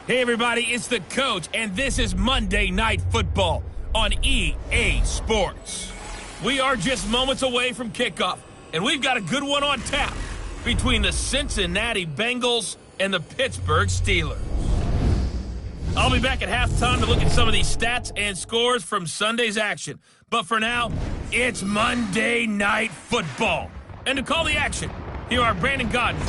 Hey everybody, it's the coach, and this is Monday Night Football on EA Sports. We are just moments away from kickoff, and we've got a good one on tap between the Cincinnati Bengals and the Pittsburgh Steelers. I'll be back at halftime to look at some of these stats and scores from Sunday's action. But for now, it's Monday Night Football. And to call the action, here are Brandon Godden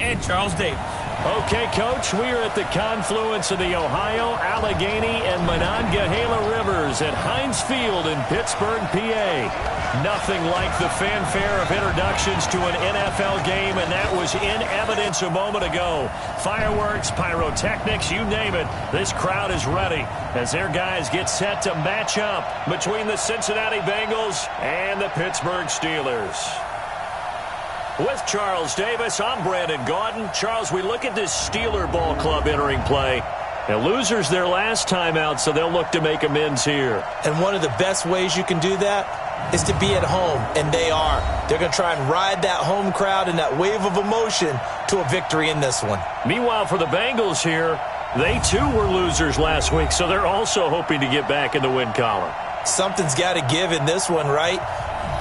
and Charles Davis. Okay, Coach, we are at the confluence of the Ohio, Allegheny, and Monongahela Rivers at Heinz Field in Pittsburgh, PA. Nothing like the fanfare of introductions to an NFL game, and that was in evidence a moment ago. Fireworks, pyrotechnics, you name it. This crowd is ready as their guys get set to match up between the Cincinnati Bengals and the Pittsburgh Steelers. With Charles Davis, I'm Brandon Gaudin. Charles, we look at this Steeler ball club entering play. And losers their last time out, so they'll look to make amends here. And one of the best ways you can do that is to be at home, and they are. They're going to try and ride that home crowd and that wave of emotion to a victory in this one. Meanwhile, for the Bengals here, they too were losers last week, so they're also hoping to get back in the win column. Something's got to give in this one, right?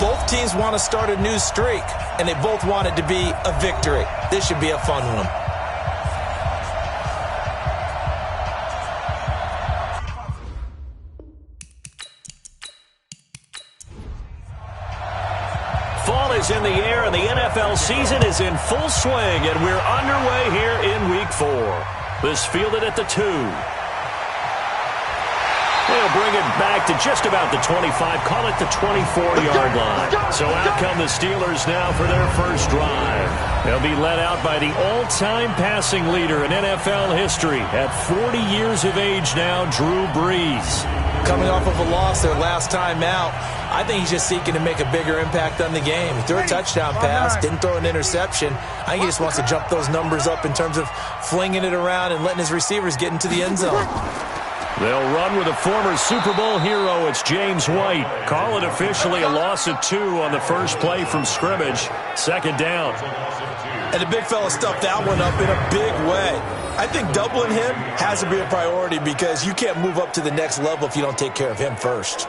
Both teams want to start a new streak, and they both want it to be a victory. This should be a fun one. Fall is in the air, and the NFL season is in full swing, and we're underway here in Week 4. This fielded at the 2. They'll bring it back to just about the 25, call it the 24-yard line. So out come the Steelers now for their first drive. They'll be led out by the all-time passing leader in NFL history at 40 years of age now, Drew Brees. Coming off of a loss their last time out, I think he's just seeking to make a bigger impact on the game. He threw a touchdown pass, didn't throw an interception. I think he just wants to jump those numbers up in terms of flinging it around and letting his receivers get into the end zone. They'll run with a former Super Bowl hero. It's James White. Call it officially a loss of 2 on the first play from scrimmage. Second down. And the big fella stuffed that one up in a big way. I think doubling him has to be a priority because you can't move up to the next level if you don't take care of him first.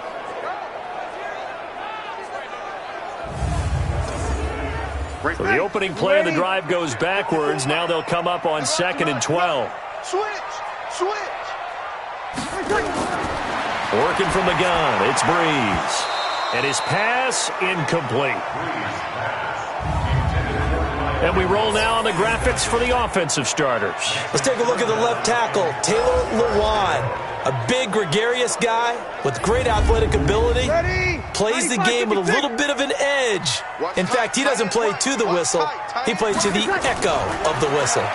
So the opening play of the drive goes backwards. Now they'll come up on 2nd and 12. Switch. Working from the gun, it's Brees. And his pass, incomplete. And we roll now on the graphics for the offensive starters. Let's take a look at the left tackle, Taylor Lewan. A big, gregarious guy with great athletic ability. Plays the game with a little bit of an edge. In fact, he doesn't play to the whistle. He plays to the echo of the whistle.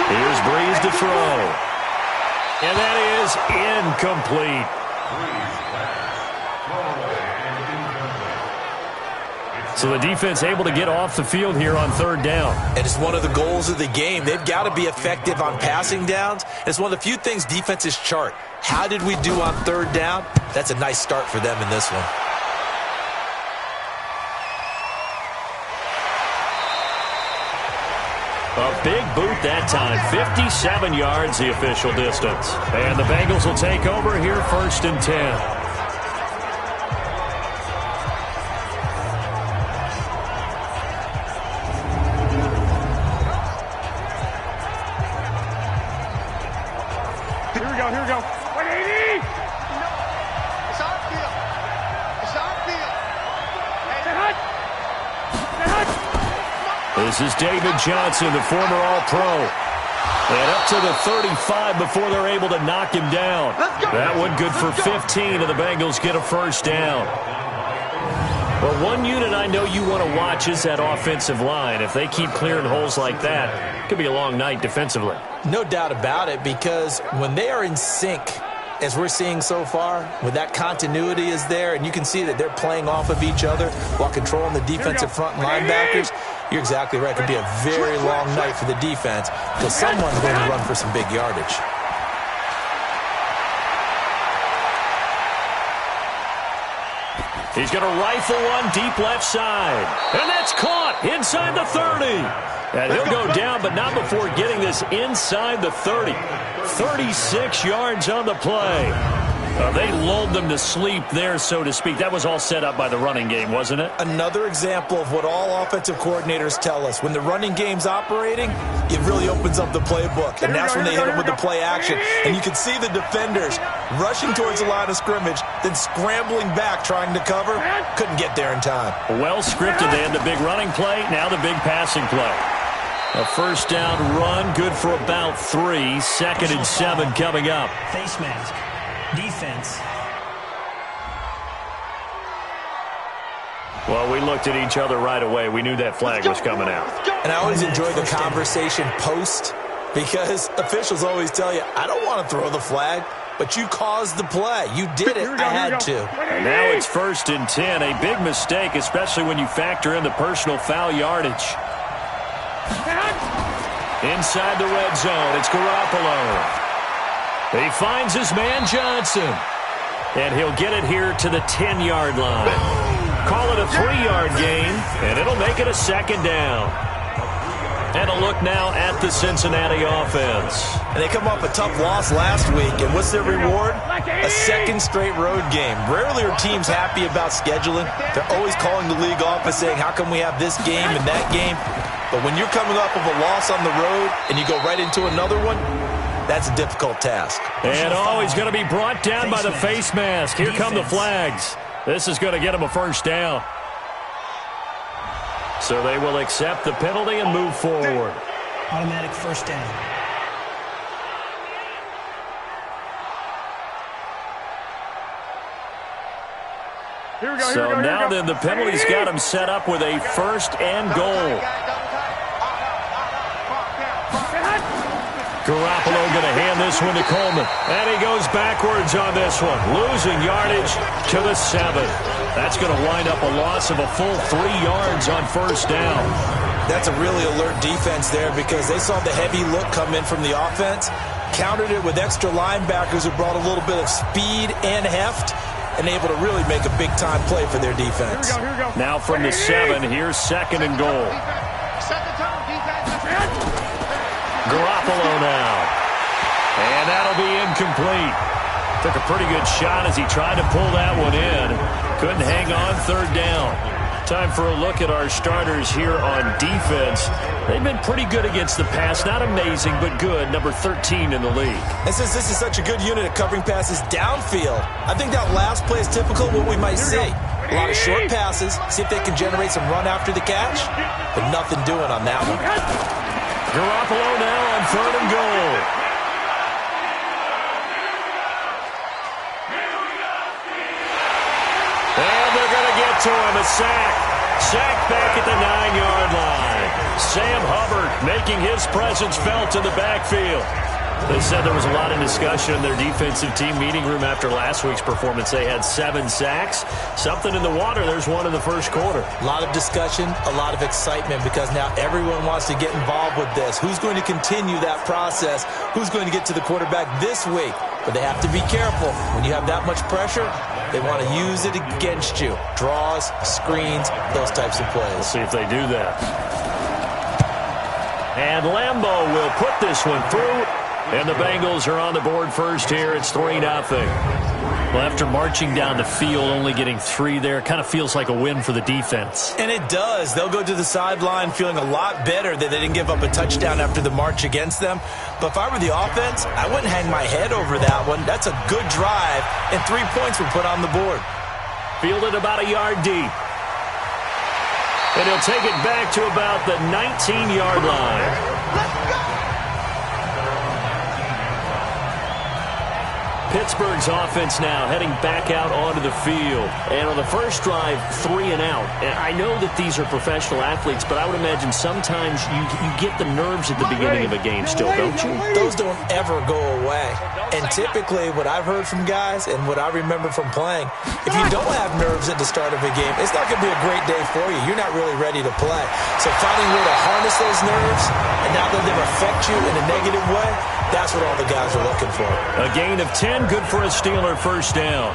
Here's Brees to throw. And that is incomplete. So the defense able to get off the field here on 3rd down. And it's one of the goals of the game. They've got to be effective on passing downs. It's one of the few things defenses chart. How did we do on 3rd down? That's a nice start for them in this one. A big boot that time. 57 yards the official distance. And the Bengals will take over here 1st and 10. Here we go. 180! It's our field. This is David Johnson, the former All-Pro. And up to the 35 before they're able to knock him down. That one good for 15, and the Bengals get a first down. Well, one unit I know you want to watch is that offensive line. If they keep clearing holes like that, it could be a long night defensively. No doubt about it, because when they are in sync, as we're seeing so far, when that continuity is there, and you can see that they're playing off of each other while controlling the defensive front linebackers, you're exactly right. It could be a very long night for the defense because someone's going to run for some big yardage. He's going to rifle one deep left side. And that's caught inside the 30. And he'll go down, but not before getting this inside the 30. 36 yards on the play. They lulled them to sleep there, so to speak. That was all set up by the running game, wasn't it? Another example of what all offensive coordinators tell us. When the running game's operating, it really opens up the playbook. And that's when they hit them with the play action. And you can see the defenders rushing towards the line of scrimmage, then scrambling back trying to cover. Couldn't get there in time. Well scripted. They had the big running play, now the big passing play. A first down run, good for about 3. 2nd and 7 coming up. Face mask. Defense. Well, we looked at each other right away. We knew that flag was coming out. And I always enjoy the conversation post, because officials always tell you, I don't want to throw the flag, but you caused the play. You did it. I had to. And now it's 1st and 10. A big mistake, especially when you factor in the personal foul yardage. Inside the red zone, it's Garoppolo. He finds his man Johnson. And he'll get it here to the 10-yard line. Call it a 3-yard gain, and it'll make it a 2nd down. And a look now at the Cincinnati offense. And they come off a tough loss last week, and what's their reward? A 2nd straight road game. Rarely are teams happy about scheduling. They're always calling the league office saying, how come we have this game and that game? But when you're coming off of a loss on the road and you go right into another one, that's a difficult task. And he's going to be brought down by the face mask. Here come the flags. This is going to get him a first down. So they will accept the penalty and move forward. Automatic first down. So now then the penalty's got him set up with a 1st and goal. Garoppolo going to hand this one to Coleman. And he goes backwards on this one. Losing yardage to the 7. That's going to wind up a loss of a full 3 yards on 1st down. That's a really alert defense there, because they saw the heavy look come in from the offense, countered it with extra linebackers who brought a little bit of speed and heft, and able to really make a big-time play for their defense. Here we go. Now from the 7, here's 2nd and goal. Set the tone, defense. Garoppolo now. And that'll be incomplete. Took a pretty good shot as he tried to pull that one in. Couldn't hang on, 3rd down. Time for a look at our starters here on defense. They've been pretty good against the pass. Not amazing, but good. Number 13 in the league. And since this is such a good unit at covering passes downfield, I think that last play is typical of what we might see. A lot of short passes, see if they can generate some run after the catch, but nothing doing on that one. Garoppolo now on 3rd and goal. And they're going to get to him, a sack. Sack back at the 9-yard line. Sam Hubbard making his presence felt in the backfield. They said there was a lot of discussion in their defensive team meeting room after last week's performance. They had 7 sacks. Something in the water. There's one in the first quarter. A lot of discussion, a lot of excitement, because now everyone wants to get involved with this. Who's going to continue that process? Who's going to get to the quarterback this week? But they have to be careful. When you have that much pressure, they want to use it against you. Draws, screens, those types of plays. We'll see if they do that. And Lambeau will put this one through. And the Bengals are on the board first here. It's 3-0. Well, after marching down the field, only getting 3 there, kind of feels like a win for the defense. And it does. They'll go to the sideline feeling a lot better that they didn't give up a touchdown after the march against them. But if I were the offense, I wouldn't hang my head over that one. That's a good drive, and 3 points were put on the board. Fielded about a yard deep. And he'll take it back to about the 19-yard line. Let's go! Pittsburgh's offense now heading back out onto the field. And on the first drive, 3 and out. And I know that these are professional athletes, but I would imagine sometimes you get the nerves at the beginning of a game still, don't you? Those don't ever go away. And typically what I've heard from guys and what I remember from playing, if you don't have nerves at the start of a game, it's not going to be a great day for you. You're not really ready to play. So finding a way to harness those nerves and not let them affect you in a negative way, that's what all the guys are looking for. A gain of 10, good for a Steeler first down.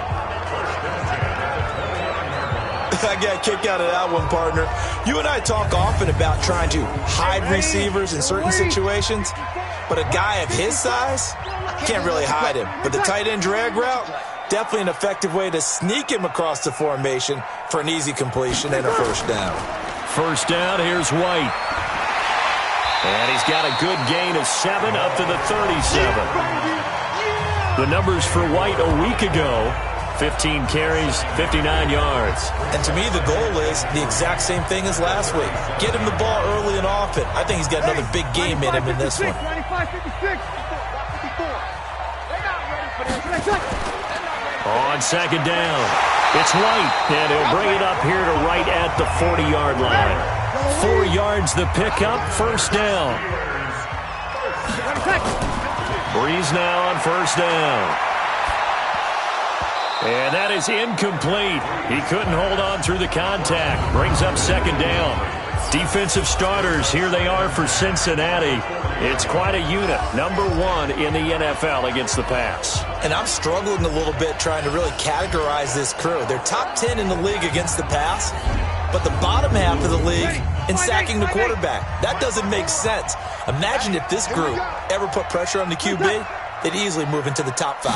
I got a kick out of that one, partner. You and I talk often about trying to hide receivers in certain situations, but a guy of his size can't really hide him. But the tight end drag route, definitely an effective way to sneak him across the formation for an easy completion and a first down. First down, here's White. And he's got a good gain of 7 up to the 37. The numbers for White a week ago: 15 carries, 59 yards. And to me, the goal is the exact same thing as last week. Get him the ball early and often. I think he's got another big game in him in this one. 95-56. On second down, it's White, and he'll bring it up here to right at the 40-yard line. 4 yards the pickup, first down. Breeze now on first down. And that is incomplete. He couldn't hold on through the contact. Brings up second down. Defensive starters, here they are for Cincinnati. It's quite a unit, number 1 in the NFL against the pass. And I'm struggling a little bit trying to really categorize this crew. They're top 10 in the league against the pass, but the bottom half of the league in sacking the quarterback. That doesn't make sense. Imagine if this group ever put pressure on the QB, they'd easily move into the top 5.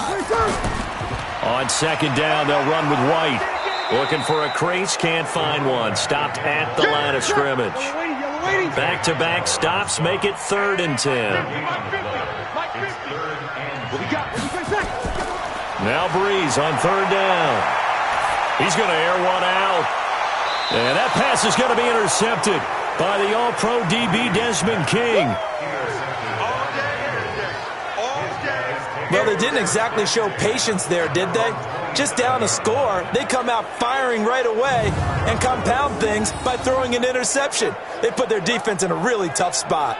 On second down, they'll run with White. Looking for a crease, can't find one. Stopped at the line of scrimmage. Back-to-back stops make it 3rd and 10. Now Breeze on 3rd down. He's going to air one out. And that pass is going to be intercepted by the All-Pro DB Desmond King. Well, they didn't exactly show patience there, did they? Just down a score, they come out firing right away and compound things by throwing an interception. They put their defense in a really tough spot.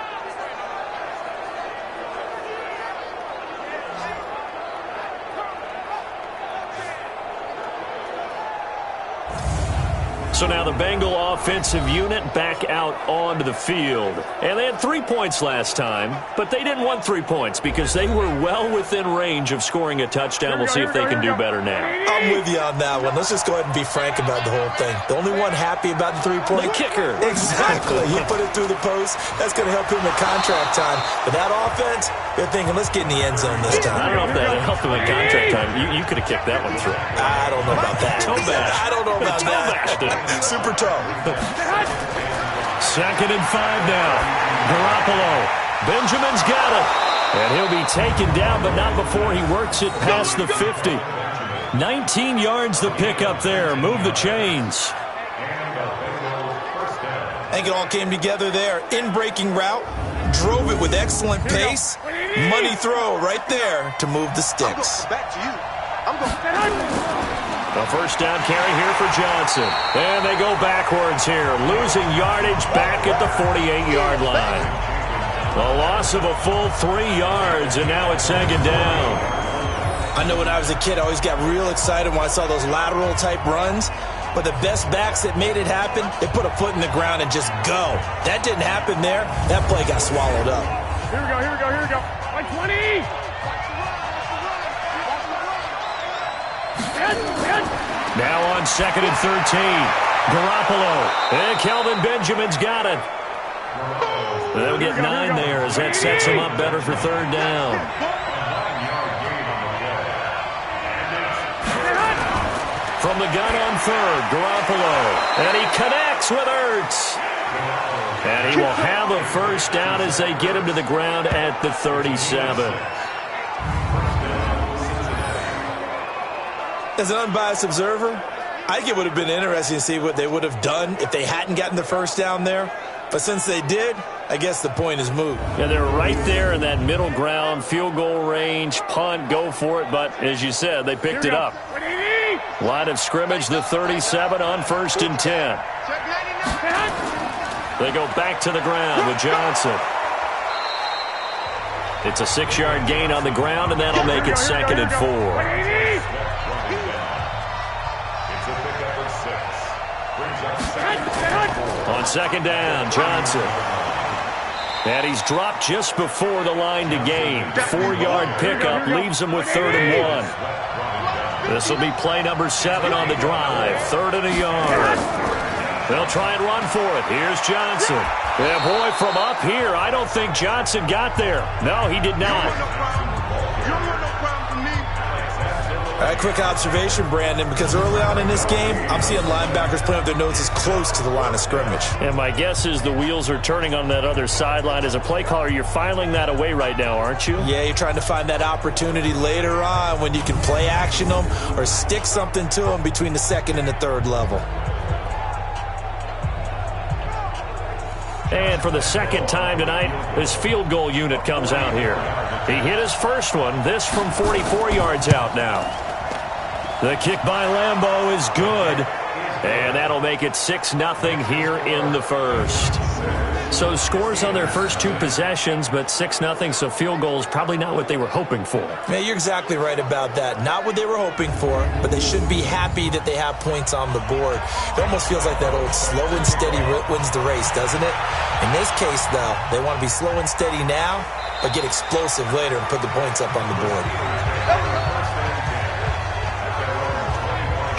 So now the Bengal offensive unit back out onto the field. And they had 3 points last time, but they didn't want 3 points because they were well within range of scoring a touchdown. We'll see if they can do better now. I'm with you on that one. Let's just go ahead and be frank about the whole thing. The only one happy about the 3-point? The kicker. Exactly. He put it through the post. That's going to help him in contract time. But that offense, they're thinking, let's get in the end zone this time. I don't know if that helped him in contract time. You could have kicked that one through. I don't know about that. Toe bash. I don't know about that. Super toe. 2nd and 5 now. Garoppolo. Benjamin's got it. And he'll be taken down, but not before he works it past the 50. 19 yards the pickup there. Move the chains. I think it all came together there. In-breaking route. Drove it with excellent pace. Money throw right there to move the sticks. Back to you. I'm going. A first down carry here for Johnson. And they go backwards here. Losing yardage back at the 48-yard line. A loss of a full 3 yards, and now it's 2nd down. I know when I was a kid, I always got real excited when I saw those lateral-type runs. But the best backs that made it happen, they put a foot in the ground and just go. That didn't happen there. That play got swallowed up. Here we go. 120. Now on 2nd and 13. Garoppolo. And Kelvin Benjamin's got it. They'll get 9 there as that sets him up better for 3rd down. From the gun on 3rd, Garoppolo. And he connects with Ertz. And he will have a first down as they get him to the ground at the 37. As an unbiased observer, I think it would have been interesting to see what they would have done if they hadn't gotten the first down there. But since they did, I guess the point is moot. Yeah, they're right there in that middle ground, field goal range, punt, go for it. But as you said, they picked it up. Line of scrimmage, the 37 on 1st and 10. They go back to the ground with Johnson. It's a 6-yard gain on the ground, and that'll make it 2nd and 4. On 2nd down, Johnson. And he's dropped just before the line to gain. 4-yard pickup leaves him with 3rd and 1. This will be play number 7 on the drive. 3rd and a yard. They'll try and run for it. Here's Johnson. Yeah, boy, from up here, I don't think Johnson got there. No, he did not. All right, quick observation, Brandon, because early on in this game, I'm seeing linebackers putting up their noses close to the line of scrimmage. And my guess is the wheels are turning on that other sideline. As a play caller, you're filing that away right now, aren't you? Yeah, you're trying to find that opportunity later on when you can play action them or stick something to them between the 2nd and the 3rd level. And for the 2nd time tonight, his field goal unit comes out here. He hit his first one, this from 44 yards out now. The kick by Lambeau is good, and that'll make it 6-0 here in the first. So scores on their first 2 possessions, but 6-0, so field goals probably not what they were hoping for. Yeah, you're exactly right about that. Not what they were hoping for, but they should be happy that they have points on the board. It almost feels like that old slow and steady wins the race, doesn't it? In this case, though, they want to be slow and steady now, but get explosive later and put the points up on the board.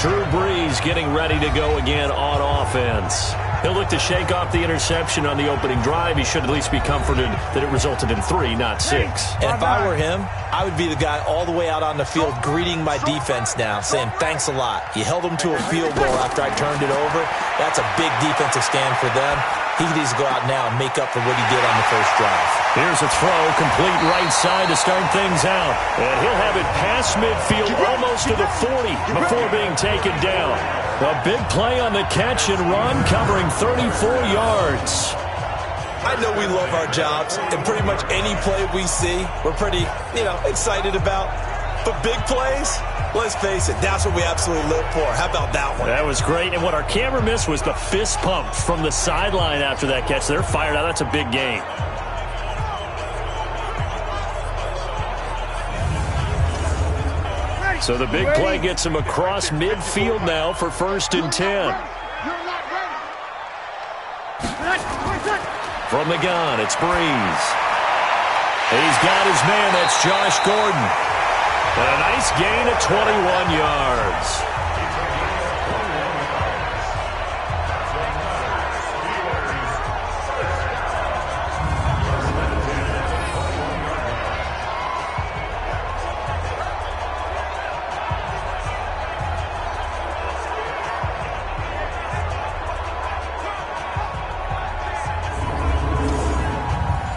Drew Brees getting ready to go again on offense. He'll look to shake off the interception on the opening drive. He should at least be comforted that it resulted in 3, not 6. And if I were him, I would be the guy all the way out on the field greeting my defense now, saying thanks a lot. You held them to a field goal after I turned it over. That's a big defensive stand for them. He needs to go out now and make up for what he did on the first drive. Here's a throw, complete right side to start things out. And he'll have it past midfield almost to the 40 before being taken down. A big play on the catch and run, covering 34 yards. I know we love our jobs, and pretty much any play we see, we're pretty, excited about. But big plays, let's face it, that's what we absolutely live for. How about that one? That was great. And what our camera missed was the fist pump from the sideline after that catch. They're fired out. That's a big game. So the big play gets him across midfield now for 1st and 10. From the gun, it's Brees. He's got his man. That's Josh Gordon. And a nice gain of 21 yards.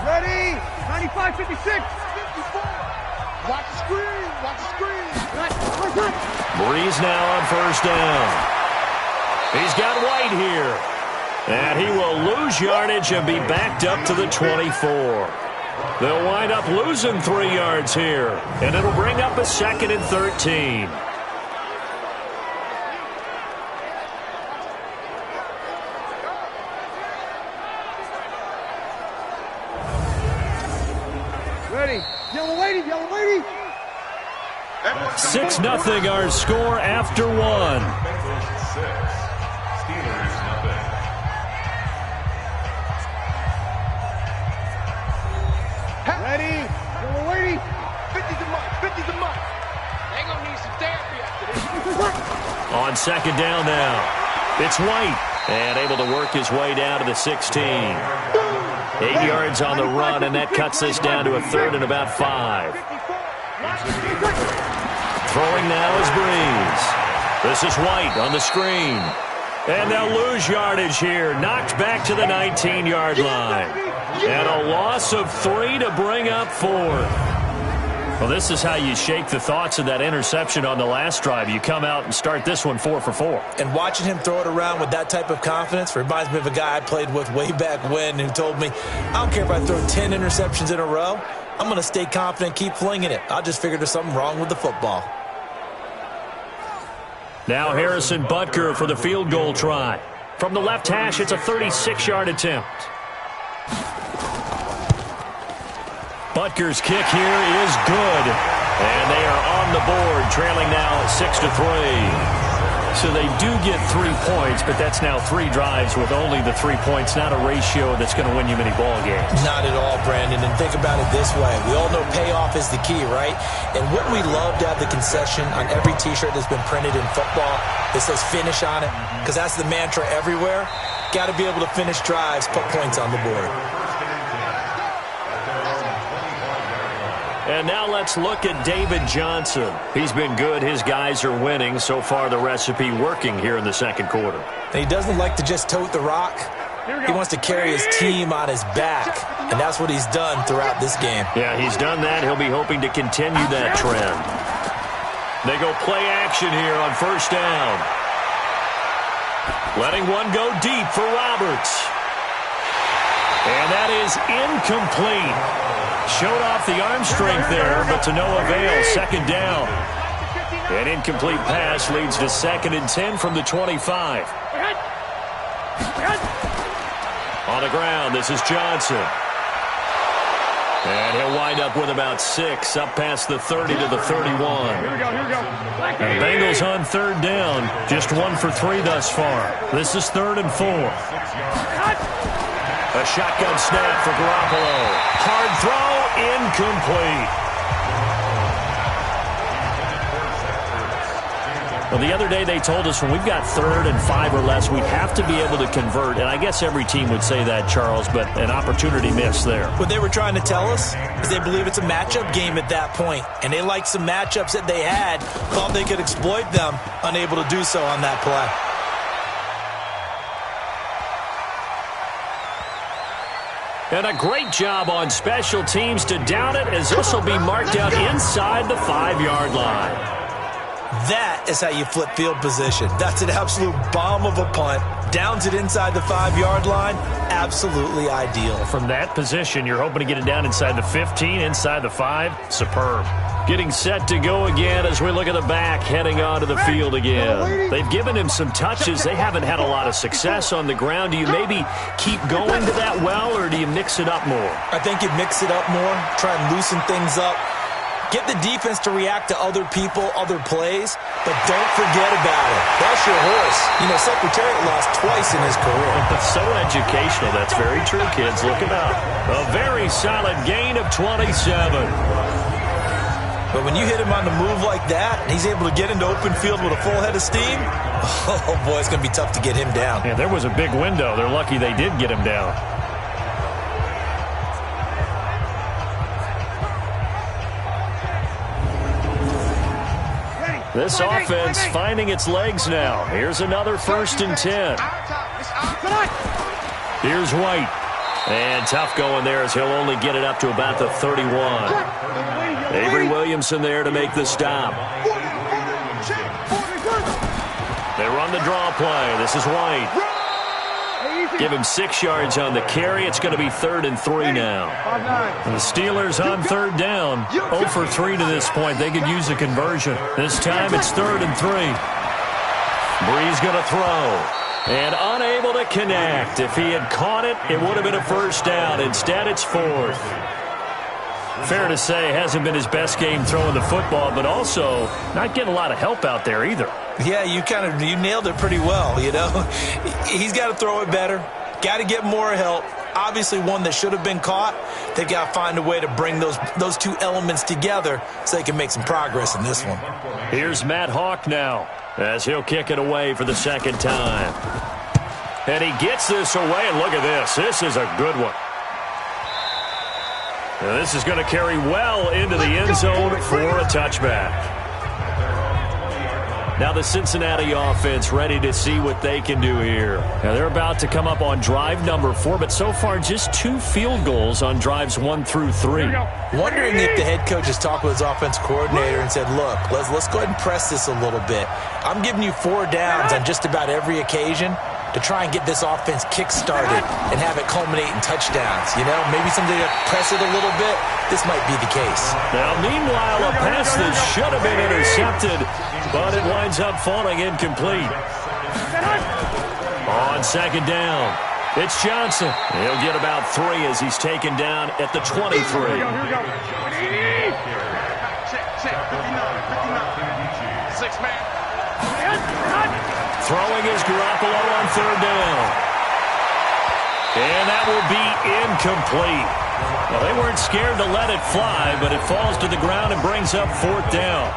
Ready? 95, 56. Watch the screen. Watch the screen. Brees now on 1st down. He's got White here. And he will lose yardage and be backed up to the 24. They'll wind up losing 3 yards here. And it'll bring up a 2nd and 13. Ready? Yellow lady, yellow lady. 6-0 our score after 1. Ready? Yellow lady. 50's a month. 50's a month. They gonna need some therapy after this. On 2nd down now. It's White. And able to work his way down to the 16. 8 yards on the run, and that cuts this down to a 3rd and about 5. Throwing now is Brees. This is White on the screen. And they'll lose yardage here. Knocked back to the 19-yard line. And a loss of 3 to bring up 4th. Well, this is how you shake the thoughts of that interception on the last drive. You come out and start this one 4 for 4. And watching him throw it around with that type of confidence reminds me of a guy I played with way back when who told me, I don't care if I throw 10 interceptions in a row. I'm going to stay confident, keep flinging it. I'll just figure there's something wrong with the football. Now Harrison Butker for the field goal try. From the left hash, it's a 36-yard attempt. Butker's kick here is good. And they are on the board, trailing now 6-3. So they do get 3 points, but that's now 3 drives with only the 3 points, not a ratio that's going to win you many ball games. Not at all, Brandon. And think about it this way. We all know payoff is the key, right? And wouldn't we love to have the concession on every T-shirt that's been printed in football that says finish on it? Because that's the mantra everywhere. Got to be able to finish drives, put points on the board. And now let's look at David Johnson. He's been good. His guys are winning. So far, the recipe working here in the second quarter. And he doesn't like to just tote the rock. He wants to carry his team on his back. And that's what he's done throughout this game. Yeah, he's done that. He'll be hoping to continue that trend. They go play action here on first down. Letting one go deep for Roberts. And that is incomplete. Showed off the arm strength there, but to no avail. Second down. An incomplete pass leads to 2nd and 10 from the 25. On the ground, this is Johnson. And he'll wind up with about 6, up past the 30 to the 31. And Bengals on third down, just 1 for 3 thus far. This is 3rd and 4. A shotgun snap for Garoppolo. Hard throw, incomplete. Well, the other day they told us when we've got 3rd and 5 or less, we have to be able to convert. And I guess every team would say that, Charles, but an opportunity missed there. What they were trying to tell us is they believe it's a matchup game at that point. And they liked some matchups that they had, thought they could exploit them, unable to do so on that play. And a great job on special teams to down it, as this will be marked out inside the 5-yard line. That is how you flip field position. That's an absolute bomb of a punt. Downs it inside the 5-yard line. Absolutely ideal. From that position, you're hoping to get it down inside the 15, inside the 5. Superb. Getting set to go again as we look at the back, heading onto the field again. They've given him some touches. They haven't had a lot of success on the ground. Do you maybe keep going to that well, or do you mix it up more? I think you mix it up more, try and loosen things up. Get the defense to react to other people, other plays, but don't forget about it. That's your horse. You know, Secretariat lost twice in his career. That's so educational. That's very true, kids. Look at that. A very solid gain of 27. But when you hit him on the move like that, and he's able to get into open field with a full head of steam, oh, boy, it's going to be tough to get him down. Yeah, there was a big window. They're lucky they did get him down. This offense finding its legs now. Here's another 1st and 10. Here's White. And tough going there as he'll only get it up to about the 31. Avery Williamson there to make the stop. They run the draw play. This is White. Give him 6 yards on the carry. It's going to be 3rd and 3 now. The Steelers on 3rd down. 0 for 3 to this point. They could use a conversion. This time it's 3rd and 3. Breeze going to throw. And unable to connect. If he had caught it, it would have been a 1st down. Instead, it's 4th. Fair to say, hasn't been his best game throwing the football, but also not getting a lot of help out there either. Yeah, you nailed it pretty well, you know. He's got to throw it better. Got to get more help. Obviously one that should have been caught. They've got to find a way to bring those two elements together so they can make some progress in this one. Here's Matt Hawk now as he'll kick it away for the 2nd time. And he gets this away, and look at this. This is a good one. Now this is going to carry well into the end zone for a touchback. Now the Cincinnati offense ready to see what they can do here. Now they're about to come up on drive number 4, but so far just 2 field goals on drives 1 through 3. Wondering if the head coach has talked with his offense coordinator and said, look, let's go ahead and press this a little bit. I'm giving you 4 downs on just about every occasion to try and get this offense kick-started and have it culminate in touchdowns. You know, maybe somebody to press it a little bit. This might be the case. Now, meanwhile, a pass that should have been intercepted, but it winds up falling incomplete. On 2nd down, it's Johnson. He'll get about 3 as he's taken down at the 23. Here we go. Check. 59. 6 man. Throwing is Garoppolo on third down. And that will be incomplete. Well, they weren't scared to let it fly, but it falls to the ground and brings up fourth down.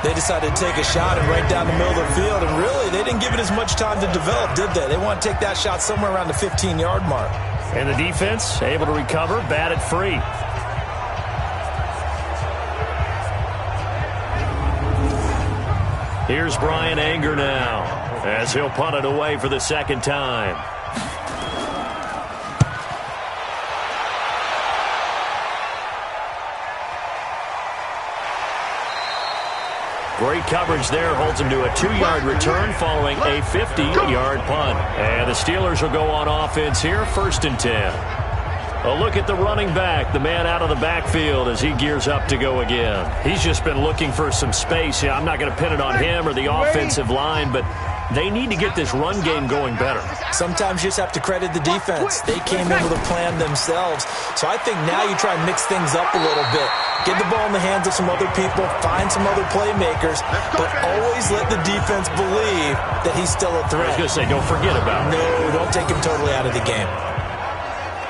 They decided to take a shot and right down the middle of the field, and really, they didn't give it as much time to develop, did they? They want to take that shot somewhere around the 15-yard mark. And the defense able to recover, batted free. Here's Brian Anger now, as he'll punt it away for the second time. Great coverage there, holds him to a 2-yard return following a 50-yard punt. And the Steelers will go on offense here, 1st and 10. A look at the running back, the man out of the backfield as he gears up to go again. He's just been looking for some space. Yeah, I'm not going to pin it on him or the offensive line, but they need to get this run game going better. Sometimes you just have to credit the defense. They came in with a plan themselves. So I think now you try and mix things up a little bit. Get the ball in the hands of some other people, find some other playmakers, but always let the defense believe that he's still a threat. I was going to say, don't forget about him. No, don't take him totally out of the game.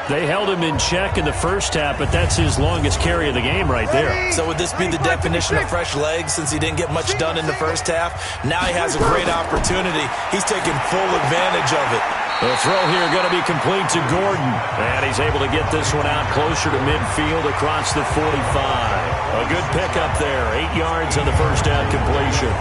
They held him in check in the first half, but that's his longest carry of the game right there. So would this be the definition of fresh legs since he didn't get much done in the first half? Now he has a great opportunity. He's taking full advantage of it. The throw here going to be complete to Gordon. And he's able to get this one out closer to midfield across the 45. A good pickup there. 8 yards on the first down completion.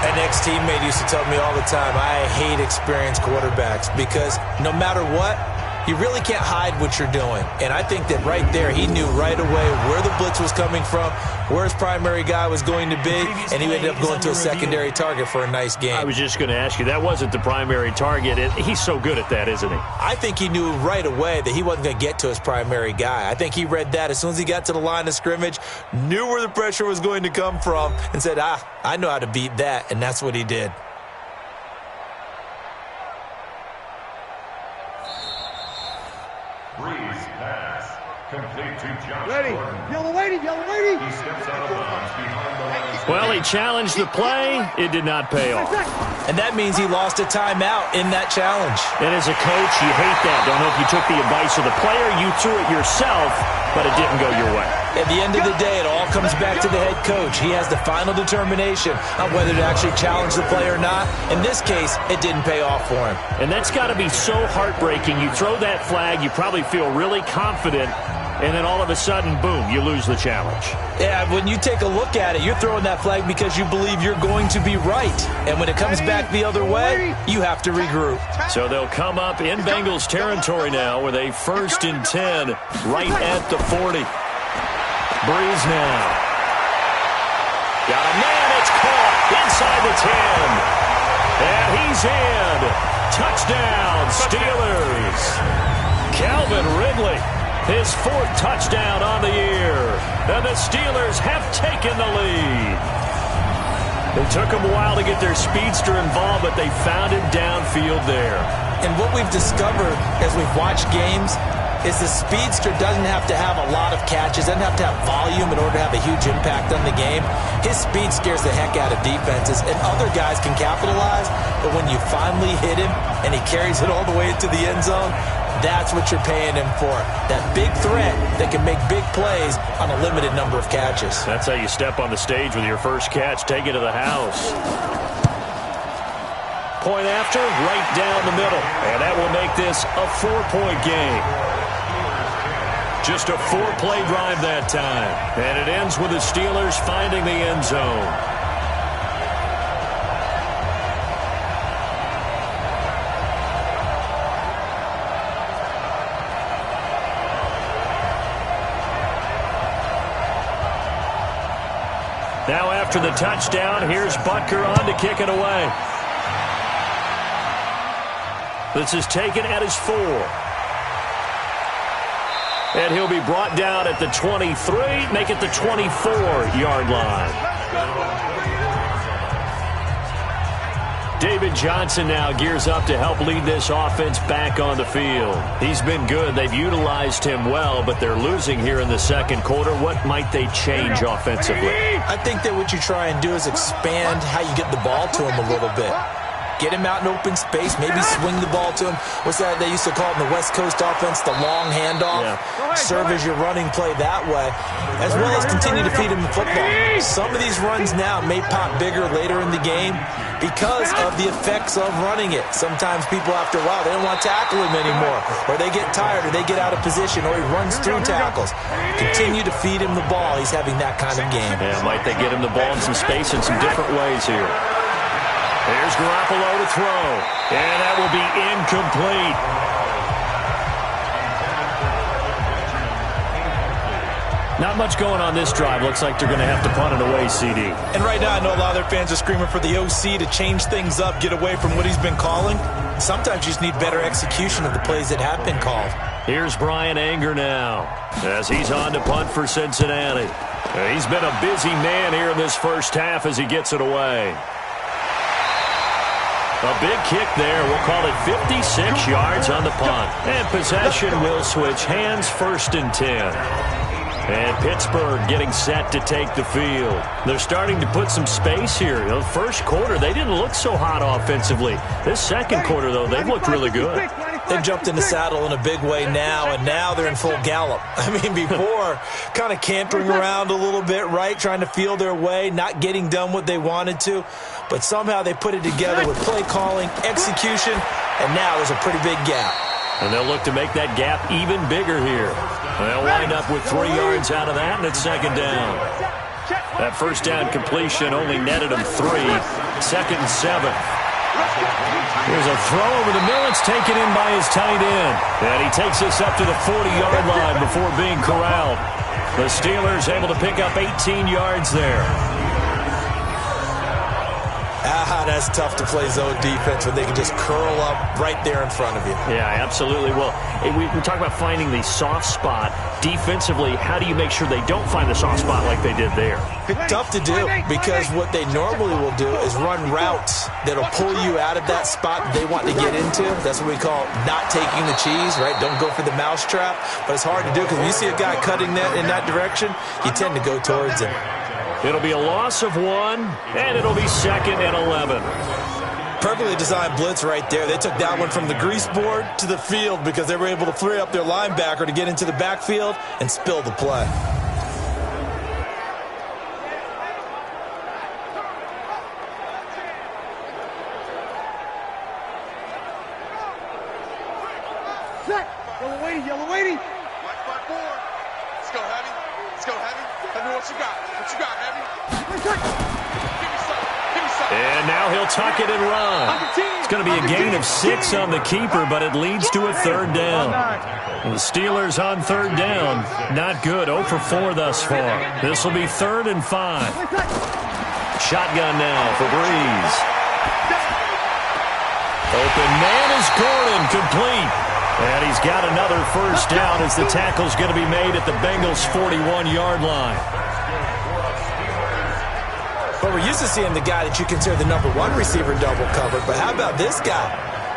An ex-teammate used to tell me all the time, I hate experienced quarterbacks because no matter what, you really can't hide what you're doing. And I think that right there, he knew right away where the blitz was coming from, where his primary guy was going to be, and he ended up going to a secondary target for a nice game. I was just going to ask you, that wasn't the primary target. He's so good at that, isn't he? I think he knew right away that he wasn't going to get to his primary guy. I think he read that as soon as he got to the line of scrimmage, knew where the pressure was going to come from, and said, I know how to beat that, and that's what he did. Complete to Josh Gordon. Yellow lady, yellow lady. He steps out of bounds behind the line. Well, he challenged the play. It did not pay off. And that means he lost a timeout in that challenge. And as a coach, you hate that. Don't know if you took the advice of the player. You threw it yourself, but it didn't go your way. At the end of the day, it all comes back to the head coach. He has the final determination on whether to actually challenge the play or not. In this case, it didn't pay off for him. And that's got to be so heartbreaking. You throw that flag, you probably feel really confident, and then all of a sudden, boom, you lose the challenge. Yeah, when you take a look at it, you're throwing that flag because you believe you're going to be right. And when it comes back the other way, you have to regroup. So they'll come up in Bengals territory now with a 1st and 10 right at the 40. Breeze now. Got a man, it's caught inside the 10. And he's in. Touchdown, Steelers. Calvin Ridley. His 4th touchdown on the year. And the Steelers have taken the lead. It took them a while to get their speedster involved, but they found him downfield there. And what we've discovered as we've watched games is the speedster doesn't have to have a lot of catches, doesn't have to have volume in order to have a huge impact on the game. His speed scares the heck out of defenses, and other guys can capitalize, but when you finally hit him and he carries it all the way into the end zone, that's what you're paying him for. That big threat that can make big plays on a limited number of catches. That's how you step on the stage with your first catch. Take it to the house. Point after, right down the middle. And that will make this a 4-point game. Just a 4-play drive that time. And it ends with the Steelers finding the end zone. Now after the touchdown, here's Butker on to kick it away. This is taken at his 4. And he'll be brought down at the 23, make it the 24-yard line. David Johnson now gears up to help lead this offense back on the field. He's been good. They've utilized him well, but they're losing here in the second quarter. What might they change offensively? I think that what you try and do is expand how you get the ball to him a little bit. Get him out in open space, maybe swing the ball to him. What's that they used to call it in the West Coast offense, the long handoff? Yeah. Serve as your running play that way, as well as continue to feed him the football. Some of these runs now may pop bigger later in the game because of the effects of running it. Sometimes people, after a while, they don't want to tackle him anymore, or they get tired, or they get out of position, or he runs through tackles. Continue to feed him the ball. He's having that kind of game. Yeah, might they get him the ball in some space in some different ways here. Here's Garoppolo to throw, and that will be incomplete. Not much going on this drive. Looks like they're going to have to punt it away, CD. And right now, I know a lot of their fans are screaming for the OC to change things up, get away from what he's been calling. Sometimes you just need better execution of the plays that have been called. Here's Brian Anger now, as he's on to punt for Cincinnati. He's been a busy man here in this first half as he gets it away. A big kick there. We'll call it 56 yards on the punt. And possession will switch hands, 1st and 10. And Pittsburgh getting set to take the field. They're starting to put some space here. You know, the first quarter, they didn't look so hot offensively. This second quarter, though, they've looked really good. They've jumped in the saddle in a big way now, and now they're in full gallop. I mean, before, kind of cantering around a little bit, right, trying to feel their way, not getting done what they wanted to. But somehow they put it together with play calling, execution, and now there's a pretty big gap. And they'll look to make that gap even bigger here. They'll wind up with 3 yards out of that, and it's 2nd down. That first down completion only netted them 3. 2nd and 7. Here's a throw over the middle. It's taken in by his tight end. And he takes us up to the 40-yard line before being corralled. The Steelers able to pick up 18 yards there. That's tough to play zone defense when they can just curl up right there in front of you. Yeah, absolutely. Well, we talk about finding the soft spot. Defensively, how do you make sure they don't find the soft spot like they did there? Tough to do, because what they normally will do is run routes that'll pull you out of that spot that they want to get into. That's what we call not taking the cheese, right? Don't go for the mousetrap. But it's hard to do because when you see a guy cutting that in that direction, you tend to go towards him. It'll be a loss of 1, and it'll be 2nd and 11. Perfectly designed blitz right there. They took that one from the grease board to the field because they were able to free up their linebacker to get into the backfield and spill the play. Yellow lady. Black spot 4. Let's go, Heavy. Let's go, Heavy. Tell me what you got. What you got, Heavy? Give me some. And now he'll tuck it and run. It's going to be a gain of 6 on the keeper, but it leads to a 3rd down. The Steelers on 3rd down. Not good. 0 for 4 thus far. This will be 3rd and 5. Shotgun now for Breeze. Open man is Gordon, complete. And he's got another 1st down as the tackle's going to be made at the Bengals' 41-yard line. But we're used to seeing the guy that you consider the number 1 receiver double covered. But how about this guy?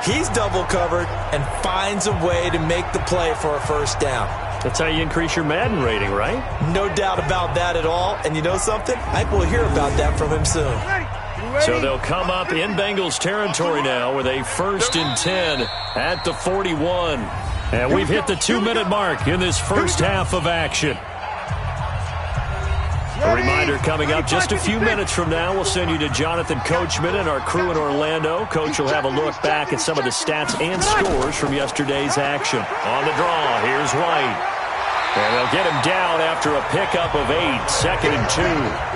He's double covered and finds a way to make the play for a 1st down. That's how you increase your Madden rating, right? No doubt about that at all. And you know something? I think we'll hear about that from him soon. So they'll come up in Bengals territory now with a 1st and 10 at the 41. And we've hit the 2-minute mark in this first half of action. A reminder coming up just a few minutes from now, we'll send you to Jonathan Coachman and our crew in Orlando. Coach will have a look back at some of the stats and scores from yesterday's action. On the draw, here's White. And they'll get him down after a pickup of 8, 2nd and 2.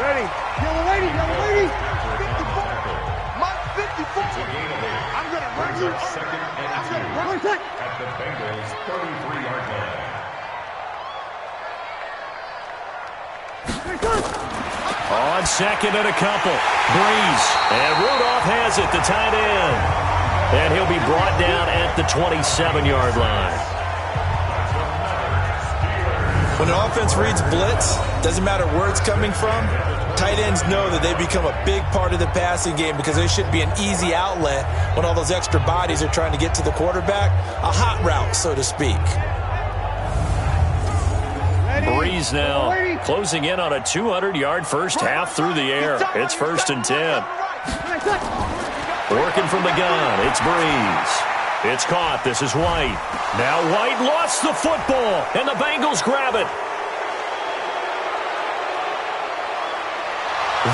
Ready. Yellow lady. 54. I'm going to run you. I'm going to run you. At the Bengals' 33-yard line. On 2nd and a couple. Breeze. And Rudolph has it, the tight end. And he'll be brought down at the 27-yard line. When an offense reads blitz, doesn't matter where it's coming from, Tight ends know that they become a big part of the passing game because they should be an easy outlet when all those extra bodies are trying to get to the quarterback. A hot route, so to speak. Breeze now closing in on a 200-yard first half through the air. It's 1st and 10. Working from the gun, it's Breeze. It's caught. This is White. Now White lost the football, and the Bengals grab it.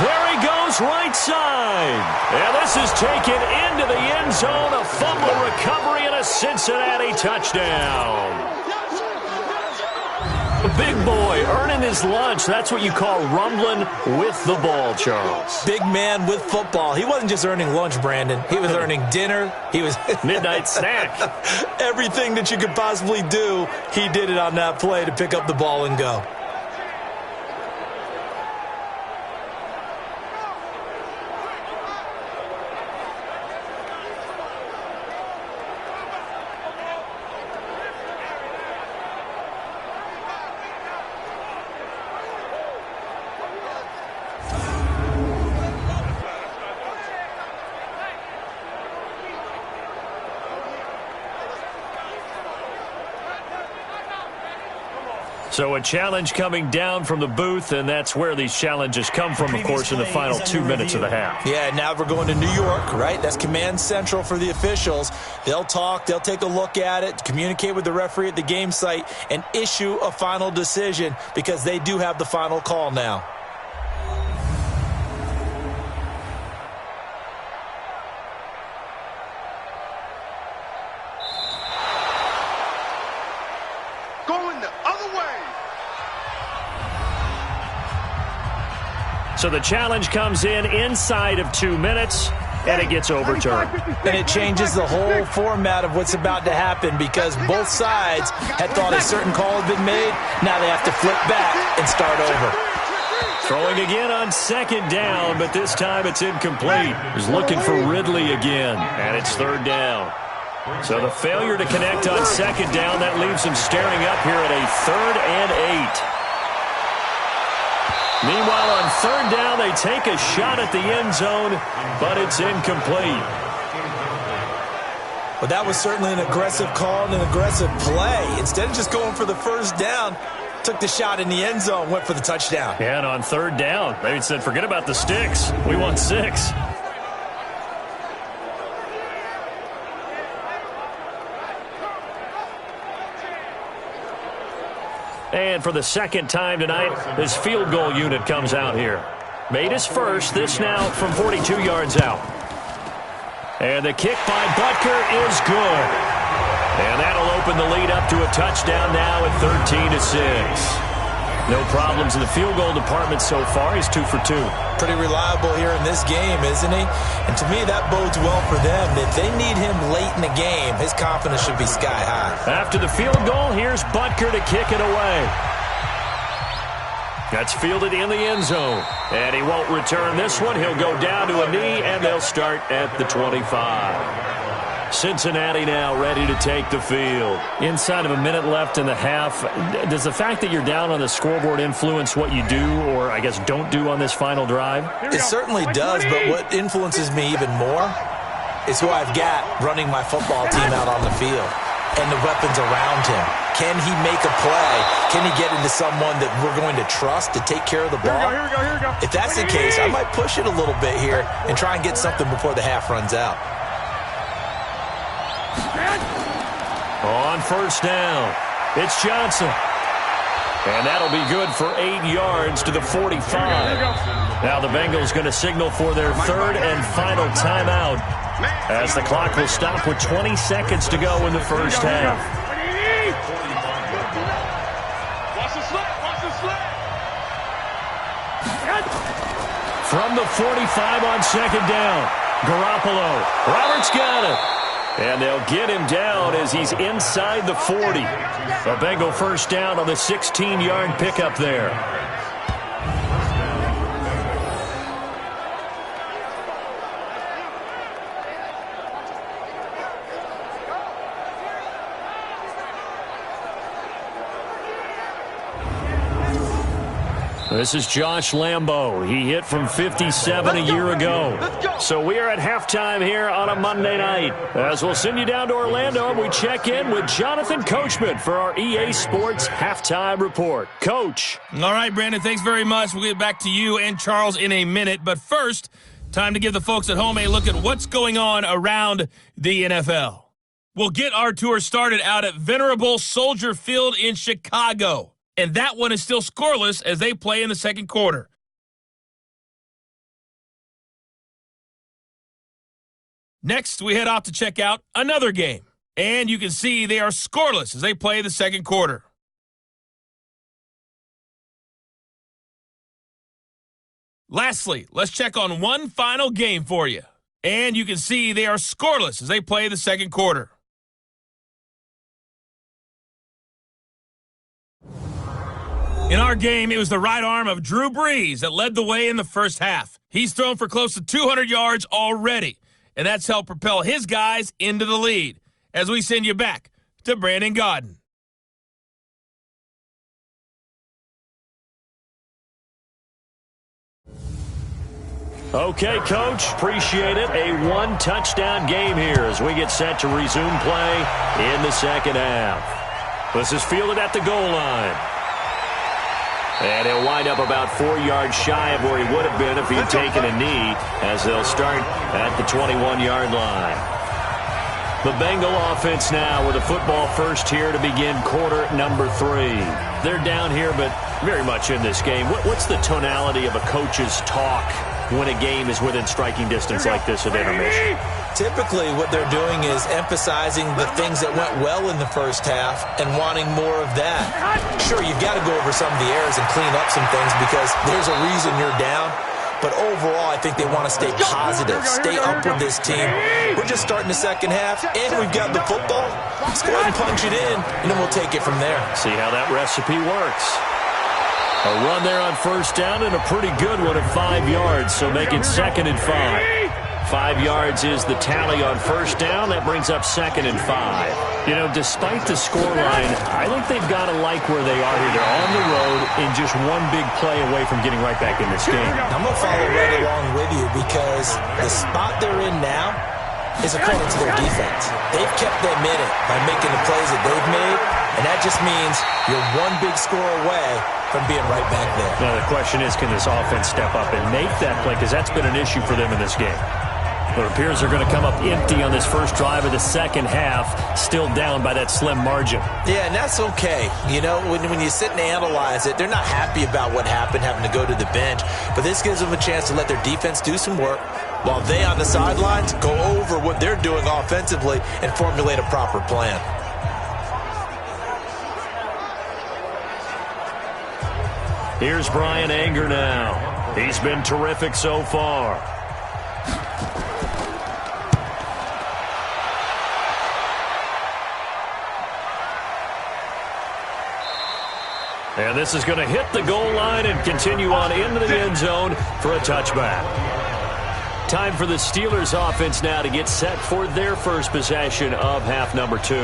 There he goes, right side. And this is taken into the end zone. A fumble recovery and a Cincinnati touchdown. The big boy earning his lunch. That's what you call rumbling with the ball, Charles. Big man with football. He wasn't just earning lunch, Brandon. He was earning dinner. He was midnight snack. Everything that you could possibly do, he did it on that play to pick up the ball and go. So a challenge coming down from the booth, and that's where these challenges come from, of course, in the final 2 minutes of the half. Yeah, now we're going to New York, right? That's command central for the officials. They'll talk, they'll take a look at it, communicate with the referee at the game site, and issue a final decision because they do have the final call now. Going the other way. So the challenge comes in inside of 2 minutes, and it gets overturned. And it changes the whole format of what's about to happen because both sides had thought a certain call had been made. Now they have to flip back and start over. Throwing again on 2nd down, but this time it's incomplete. He's looking for Ridley again, and it's 3rd down. So the failure to connect on 2nd down, that leaves him staring up here at a 3rd and 8. Meanwhile, on 3rd down, they take a shot at the end zone, but it's incomplete. Well, that was certainly an aggressive call and an aggressive play. Instead of just going for the 1st down, took the shot in the end zone, went for the touchdown. Yeah, and on 3rd down, they said, forget about the sticks. We want 6. And for the 2nd time tonight, this field goal unit comes out here. Made his first, this now from 42 yards out. And the kick by Butker is good. And that'll open the lead up to a touchdown now at 13-6. No problems in the field goal department so far. He's 2 for 2. Pretty reliable here in this game, isn't he? And to me, that bodes well for them. If they need him late in the game, his confidence should be sky high. After the field goal, here's Butker to kick it away. That's fielded in the end zone. And he won't return this one. He'll go down to a knee, and they'll start at the 25. Cincinnati now ready to take the field. Inside of a minute left in the half, does the fact that you're down on the scoreboard influence what you do or, I guess, don't do on this final drive? It certainly does, but what influences me even more is who I've got running my football team out on the field and the weapons around him. Can he make a play? Can he get into someone that we're going to trust to take care of the ball? Here we go. If that's the case, I might push it a little bit here and try and get something before the half runs out. On 1st down, it's Johnson. And that'll be good for 8 yards to the 45. Now the Bengals going to signal for their 3rd and final timeout as the clock will stop with 20 seconds to go in the first half. Watch the slip. From the 45 on 2nd down, Garoppolo. Roberts got it. And they'll get him down as he's inside the 40. A Bengal 1st down on the 16-yard pickup there. This is Josh Lambo. He hit from 57 a year ago. So we are at halftime here on a Monday night. As we'll send you down to Orlando, and we check in with Jonathan Coachman for our EA Sports Halftime Report. Coach. All right, Brandon, thanks very much. We'll get back to you and Charles in a minute. But first, time to give the folks at home a look at what's going on around the NFL. We'll get our tour started out at Venerable Soldier Field in Chicago. And that one is still scoreless as they play in the second quarter. Next, we head off to check out another game. And you can see they are scoreless as they play the second quarter. Lastly, let's check on one final game for you. And you can see they are scoreless as they play the second quarter. In our game, it was the right arm of Drew Brees that led the way in the first half. He's thrown for close to 200 yards already, and that's helped propel his guys into the lead. As we send you back to Brandon Gaudin. Okay, Coach, appreciate it. A one-touchdown game here as we get set to resume play in the second half. This is fielded at the goal line. And he'll wind up about 4 yards shy of where he would have been if he'd taken a knee, as they'll start at the 21-yard line. The Bengal offense now with a football first here to begin quarter number 3. They're down here, but very much in this game. What's the tonality of a coach's talk when a game is within striking distance like this at intermission? Typically, what they're doing is emphasizing the things that went well in the first half and wanting more of that. Sure, you've got to go over some of the errors and clean up some things because there's a reason you're down. But overall, I think they want to stay positive, stay up with this team. We're just starting the second half, and we've got the football. Let's go ahead and punch it in, and then we'll take it from there. See how that recipe works. A run there on first down and a pretty good one at 5 yards, so make it 2nd and 5. 5 yards is the tally on first down. That brings up 2nd and 5. You know, despite the scoreline, I think they've got to like where they are here. They're on the road in just one big play away from getting right back in this game. I'm going to follow right along with you because the spot they're in now is a credit to their defense. They've kept them in it by making the plays that they've made, and that just means you're one big score away from being right back there. Now, the question is, can this offense step up and make that play? Because that's been an issue for them in this game. It appears they're going to come up empty on this first drive of the second half, still down by that slim margin. Yeah, and that's okay. You know, when you sit and analyze it, they're not happy about what happened, having to go to the bench. But this gives them a chance to let their defense do some work while they on the sidelines go over what they're doing offensively and formulate a proper plan. Here's Brian Anger now. He's been terrific so far. And this is going to hit the goal line and continue on into the end zone for a touchback. Time for the Steelers offense now to get set for their first possession of half number 2.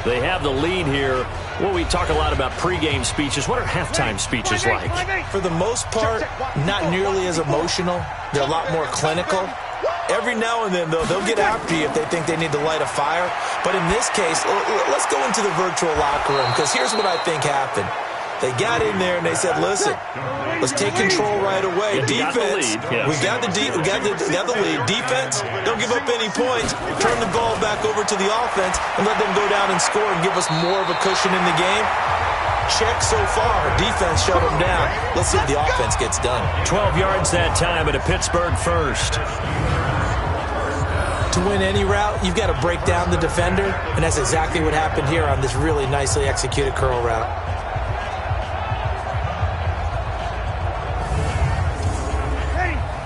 They have the lead here. Well, we talk a lot about pregame speeches. What are halftime speeches like? For the most part, not nearly as emotional. They're a lot more clinical. Every now and then, though, they'll get after you if they think they need to light a fire. But in this case, let's go into the virtual locker room because here's what I think happened. They got in there and they said, listen, let's take control right away. Defense, we got the lead. Defense, don't give up any points. Turn the ball back over to the offense and let them go down and score and give us more of a cushion in the game. Check so far. Defense shut them down. Let's see if the offense gets done. 12 yards that time at a Pittsburgh first. To win any route, you've got to break down the defender, and that's exactly what happened here on this really nicely executed curl route.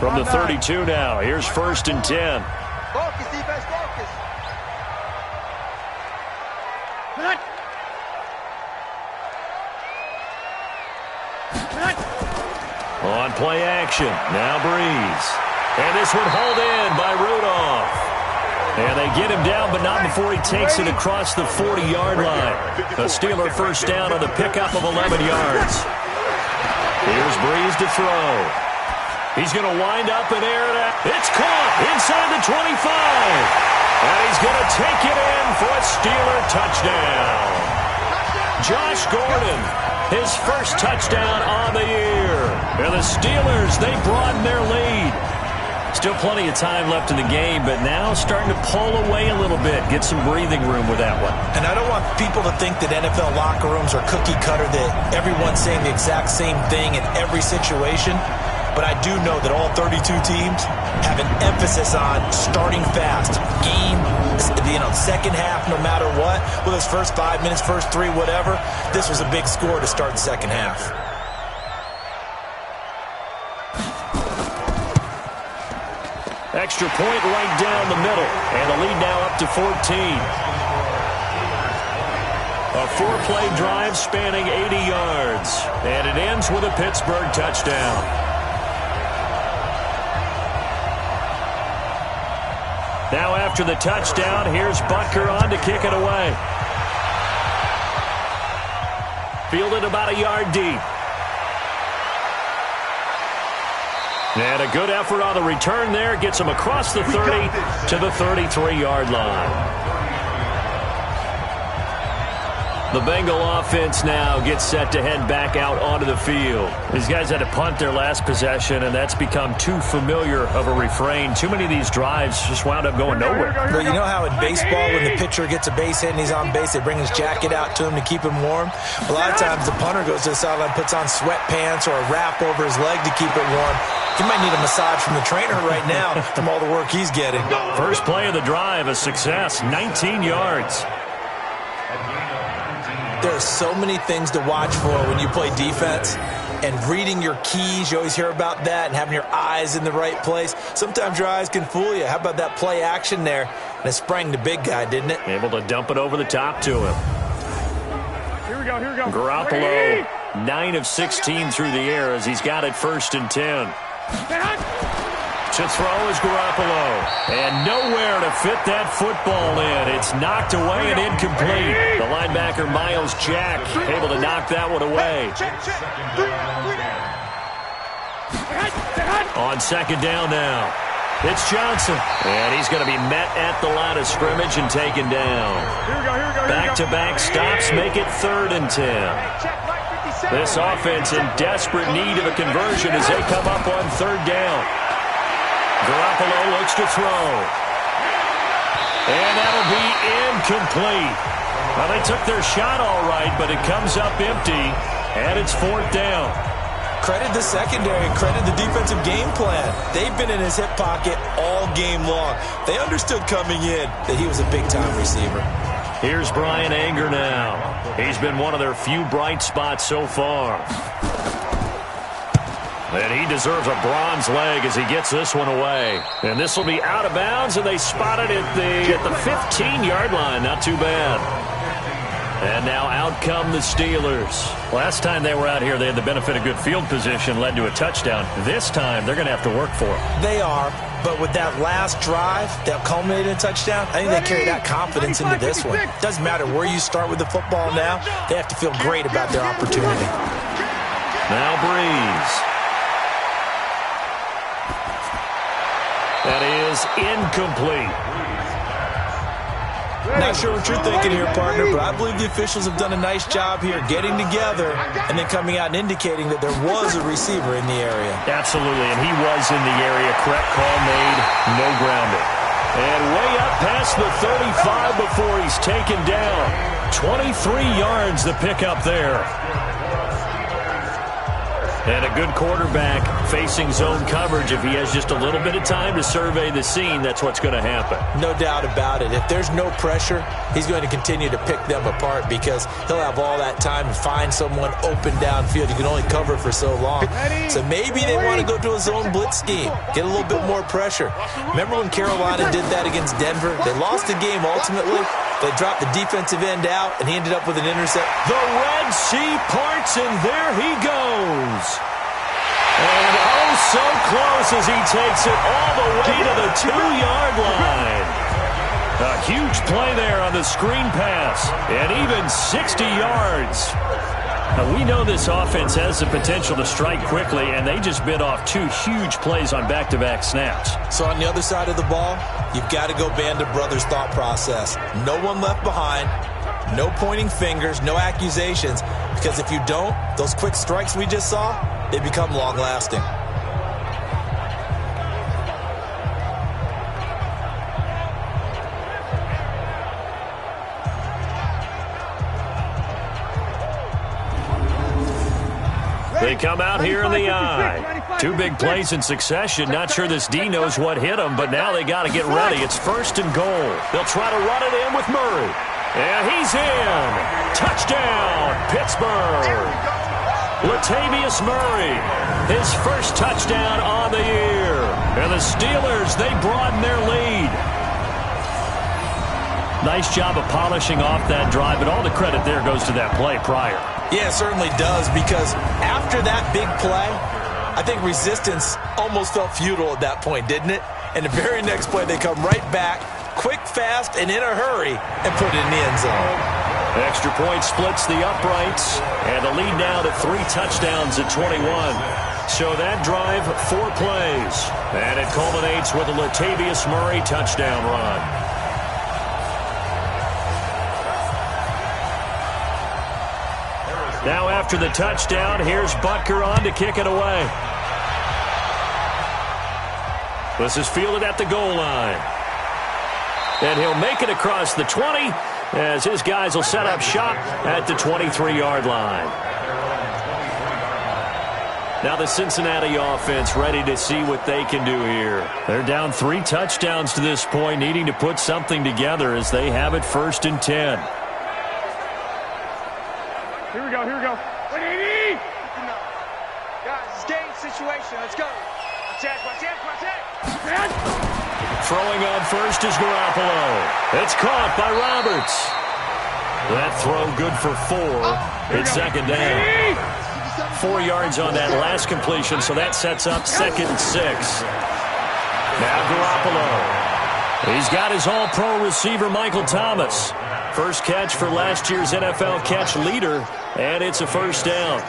From the 32 now, here's 1st and 10. Focus, defense, focus. On play action, now Brees. And this one hauled in by Rudolph. And they get him down, but not before he takes it across the 40-yard line. A Steeler first down on the pickup of 11 yards. Here's Breeze to throw. He's going to wind up and air it out. It's caught inside the 25. And he's going to take it in for a Steeler touchdown. Josh Gordon, his first touchdown on the year. And the Steelers, they broaden their lead. Still plenty of time left in the game, but now starting to pull away a little bit. Get some breathing room with that one. And I don't want people to think that NFL locker rooms are cookie cutter, that everyone's saying the exact same thing in every situation. But I do know that all 32 teams have an emphasis on starting fast. Game, second half, no matter what. Whether it's first 5 minutes, first 3, whatever. This was a big score to start the second half. Extra point right down the middle. And the lead now up to 14. A 4-play drive spanning 80 yards. And it ends with a Pittsburgh touchdown. Now after the touchdown, here's Butker on to kick it away. Fielded about a yard deep. And a good effort on the return there. Gets him across the 30 to the 33-yard line. The Bengal offense now gets set to head back out onto the field. These guys had to punt their last possession, and that's become too familiar of a refrain. Too many of these drives just wound up going nowhere. But you know how in baseball, when the pitcher gets a base hit and he's on base, they bring his jacket out to him to keep him warm? A lot of times the punter goes to the sideline, puts on sweatpants or a wrap over his leg to keep it warm. He might need a massage from the trainer right now from all the work he's getting. First play of the drive, a success, 19 yards. There are so many things to watch for when you play defense. And reading your keys, you always hear about that, and having your eyes in the right place. Sometimes your eyes can fool you. How about that play action there? And it sprang the big guy, didn't it? Able to dump it over the top to him. Here we go. Garoppolo, 9 of 16 through the air as he's got it 1st and 10. To throw is Garoppolo. And nowhere to fit that football in. It's knocked away and incomplete. The linebacker, Miles Jack, able to knock that one away. On 2nd down now. It's Johnson. And he's going to be met at the line of scrimmage and taken down. Back-to-back stops make it 3rd and 10. This offense in desperate need of a conversion as they come up on 3rd down. Garoppolo looks to throw. And that'll be incomplete. Well, they took their shot all right, but it comes up empty, and it's 4th down. Credit the secondary, credit the defensive game plan. They've been in his hip pocket all game long. They understood coming in that he was a big-time receiver. Here's Brian Anger now. He's been one of their few bright spots so far. And he deserves a bronze leg as he gets this one away. And this will be out of bounds, and they spot it at the 15-yard line. Not too bad. And now out come the Steelers. Last time they were out here, they had the benefit of good field position, led to a touchdown. This time, they're going to have to work for it. They are, but with that last drive that culminated in a touchdown, I think they carry that confidence into this one. Doesn't matter where you start with the football now. They have to feel great about their opportunity. Now Breeze. That is incomplete. Not sure what you're thinking here, partner, but I believe the officials have done a nice job here getting together and then coming out and indicating that there was a receiver in the area. Absolutely, and he was in the area. Correct call made, no grounding. And way up past the 35 before he's taken down. 23 yards the pickup there. And a good quarterback facing zone coverage. If he has just a little bit of time to survey the scene, that's what's going to happen. No doubt about it. If there's no pressure, he's going to continue to pick them apart because he'll have all that time to find someone open downfield. You can only cover for so long. So maybe they want to go to a zone blitz scheme, get a little bit more pressure. Remember when Carolina did that against Denver? They lost the game ultimately. They dropped the defensive end out, and he ended up with an intercept. The Red Sea parts, and there he goes. And oh, so close as he takes it all the way to the 2-yard line. A huge play there on the screen pass, and even 60 yards. Now, we know this offense has the potential to strike quickly, and they just bit off 2 huge plays on back-to-back snaps. So on the other side of the ball, you've got to go Band of Brothers thought process. No one left behind, no pointing fingers, no accusations, because if you don't, those quick strikes we just saw, they become long-lasting. They come out here in the I. 2 big plays in succession. Not sure this D knows what hit them, but now they got to get ready. It's 1st and goal. They'll try to run it in with Murray. And he's in. Touchdown, Pittsburgh. Latavius Murray, his first touchdown on the year. And the Steelers, they broaden their lead. Nice job of polishing off that drive, but all the credit there goes to that play prior. Yeah, it certainly does, because after that big play, I think resistance almost felt futile at that point, didn't it? And the very next play, they come right back, quick, fast, and in a hurry, and put it in the end zone. Extra point splits the uprights, and the lead now to 3 touchdowns at 21. So that drive, 4 plays, and it culminates with a Latavius Murray touchdown run. Now after the touchdown, here's Butker on to kick it away. This is fielded at the goal line. And he'll make it across the 20 as his guys will set up shop at the 23-yard line. Now the Cincinnati offense ready to see what they can do here. They're down 3 touchdowns to this point, needing to put something together as they have it 1st and 10. Here we go, here we go. 180! Guys, it's game situation. Let's go. Watch it. Throwing on first is Garoppolo. It's caught by Roberts. That throw good for 4. It's 2nd down. 4 yards on that last completion, so that sets up 2nd and 6. Now Garoppolo. He's got his all-pro receiver, Michael Thomas. First catch for last year's NFL catch leader, and it's a 1st down.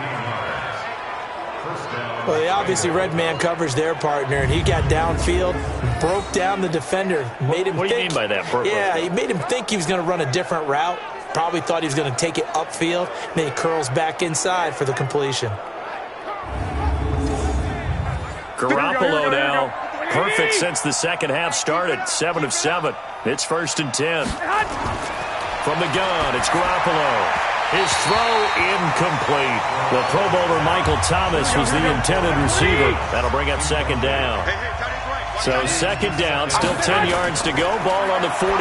Well, they obviously read man coverage their partner, and he got downfield, broke down the defender, made him What do you mean by that? Yeah, he made him think he was going to run a different route. Probably thought he was going to take it upfield, and then he curls back inside for the completion. Garoppolo now, perfect since the 2nd half started. 7 of 7. It's 1st and 10. From the gun, it's Garoppolo. His throw incomplete. The Pro Bowler Michael Thomas was the intended receiver. That'll bring up 2nd down. So 2nd down, still 10 yards to go. Ball on the 43.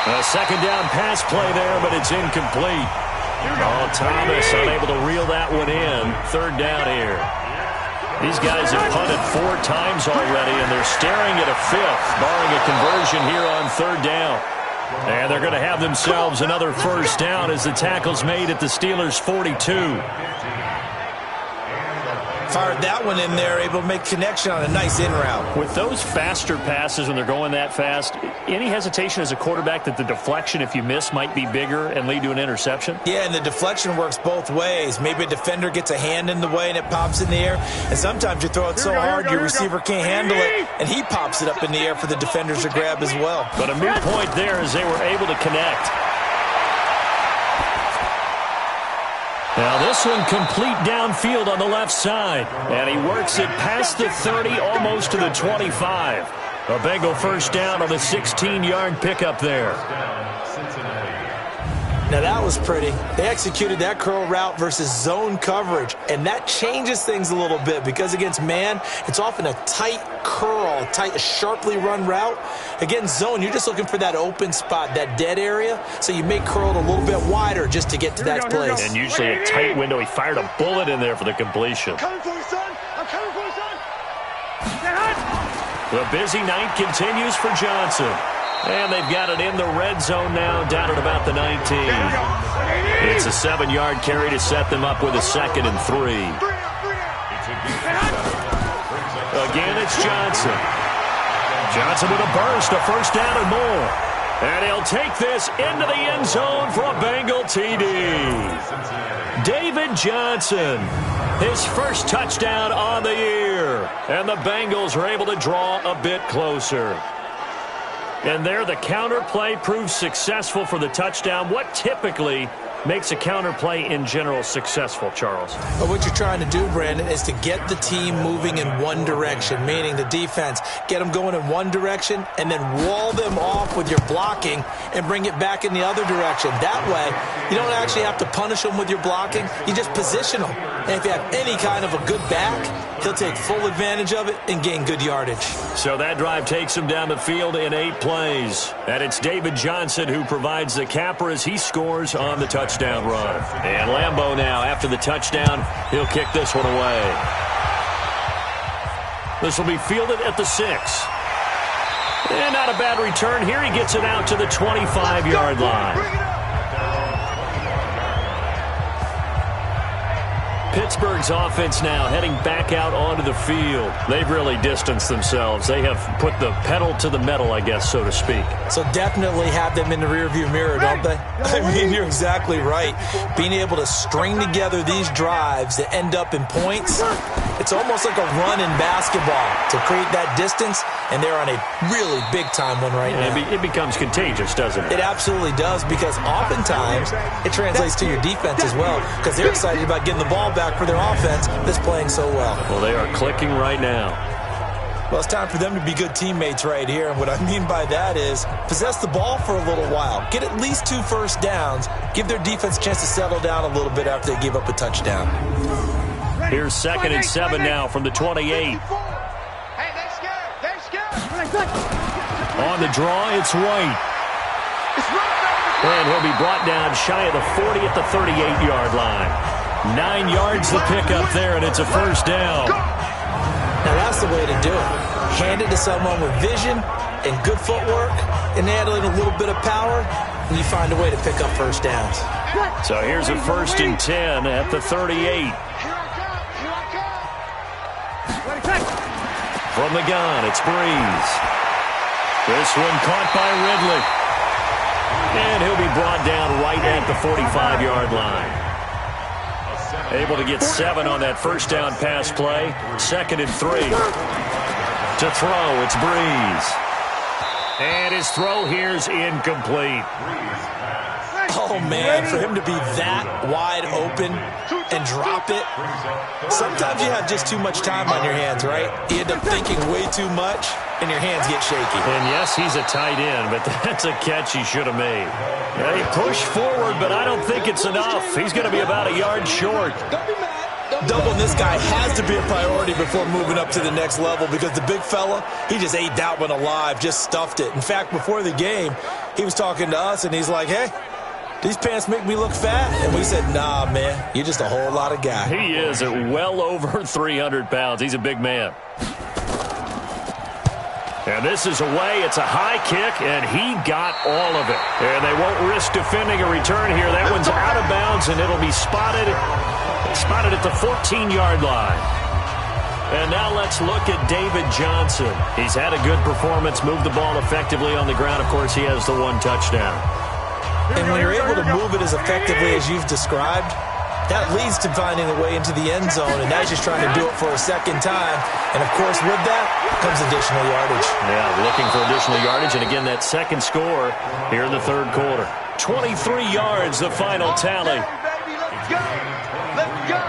A 2nd down pass play there, but it's incomplete. Oh, Thomas unable to reel that one in. 3rd down here. These guys have punted 4 times already, and they're staring at a 5th, barring a conversion here on 3rd down. And they're going to have themselves another 1st down as the tackle's made at the Steelers' 42. Fired that one in there, able to make connection on a nice in route. With those faster passes when they're going that fast, any hesitation as a quarterback that the deflection, if you miss, might be bigger and lead to an interception? Yeah, and the deflection works both ways. Maybe a defender gets a hand in the way and it pops in the air. And sometimes you throw it so hard your receiver can't handle it, and he pops it up in the air for the defenders to grab as well. But a moot point there as they were able to connect. Now this one complete downfield on the left side. And he works it past the 30, almost to the 25. A Bengal 1st down on the 16-yard pickup there. Now that was pretty. They executed that curl route versus zone coverage, and that changes things a little bit because against man, it's often a tight curl, tight, sharply run route. Against zone, you're just looking for that open spot, that dead area, so you make curl a little bit wider just to get to that place. And usually a tight window. He fired a bullet in there for the completion. I'm coming for you, son. I'm coming for you, son. The busy night continues for Johnson. And they've got it in the red zone now, down at about the 19. It's a 7-yard carry to set them up with a 2nd and 3. Again, it's Johnson. Johnson with a burst, a 1st down and more. And he'll take this into the end zone for a Bengal TD. David Johnson, his first touchdown on the year. And the Bengals are able to draw a bit closer. And there, the counter play proves successful for the touchdown. What typically makes a counter play in general successful, Charles? But what you're trying to do, Brandon, is to get the team moving in one direction, meaning the defense, get them going in one direction and then wall them off with your blocking and bring it back in the other direction. That way, you don't actually have to punish them with your blocking. You just position them. And if you have any kind of a good back, he'll take full advantage of it and gain good yardage. So that drive takes him down the field in 8 plays. And it's David Johnson who provides the capper as he scores on the touchdown run. And Lambeau now, after the touchdown, he'll kick this one away. This will be fielded at the 6. And not a bad return here. He gets it out to the 25-yard line. Pittsburgh's offense now heading back out onto the field. They've really distanced themselves. They have put the pedal to the metal, I guess, so to speak. So definitely have them in the rearview mirror, don't they? I mean, you're exactly right. Being able to string together these drives that end up in points, it's almost like a run in basketball to create that distance, and they're on a really big-time one right now. It becomes contagious, doesn't it? It absolutely does, because oftentimes it translates to your defense as well, because they're excited about getting the ball back for their offense that's playing so well. Well, they are clicking right now. Well, it's time for them to be good teammates right here, and what I mean by that is possess the ball for a little while, get at least 2 first downs, give their defense a chance to settle down a little bit after they give up a touchdown. Here's 2nd and 7 now from the 28. Hey, they're scared. On the draw, it's White. And he'll be brought down shy of the 40 at the 38-yard line. 9 yards to pick up there, and it's a first down. Now, that's the way to do it. Hand it to someone with vision and good footwork and add in a little bit of power, and you find a way to pick up first downs. So here's a 1st and 10 at the 38. From the gun, it's Breeze. This one caught by Ridley. And he'll be brought down right at the 45-yard line. Able to get 7 on that first down pass play. 2nd and 3. To throw, it's Breeze. And his throw here's incomplete. Oh, man, for him to be that wide open and drop it. Sometimes you have just too much time on your hands, right? You end up thinking way too much, and your hands get shaky. And yes, he's a tight end, but that's a catch he should have made. Yeah, he pushed forward, but I don't think it's enough. He's going to be about a yard short. Doubling this guy has to be a priority before moving up to the next level, because the big fella, he just ate that one alive, just stuffed it. In fact, before the game, he was talking to us, and he's like, hey, these pants make me look fat. And we said, nah, man, you're just a whole lot of guy. He is at well over 300 pounds. He's a big man. And this is away. It's a high kick, and he got all of it. And they won't risk defending a return here. That one's out of bounds, and it'll be spotted at the 14-yard line. And now let's look at David Johnson. He's had a good performance, moved the ball effectively on the ground. Of course, he has the 1 touchdown. And when you're able to move it as effectively as you've described, that leads to finding a way into the end zone, and now he's just trying to do it for a second time. And, of course, with that comes additional yardage. Yeah, looking for additional yardage, and again, that second score here in the 3rd quarter. 23 yards, the final tally. Let's go. Let's go.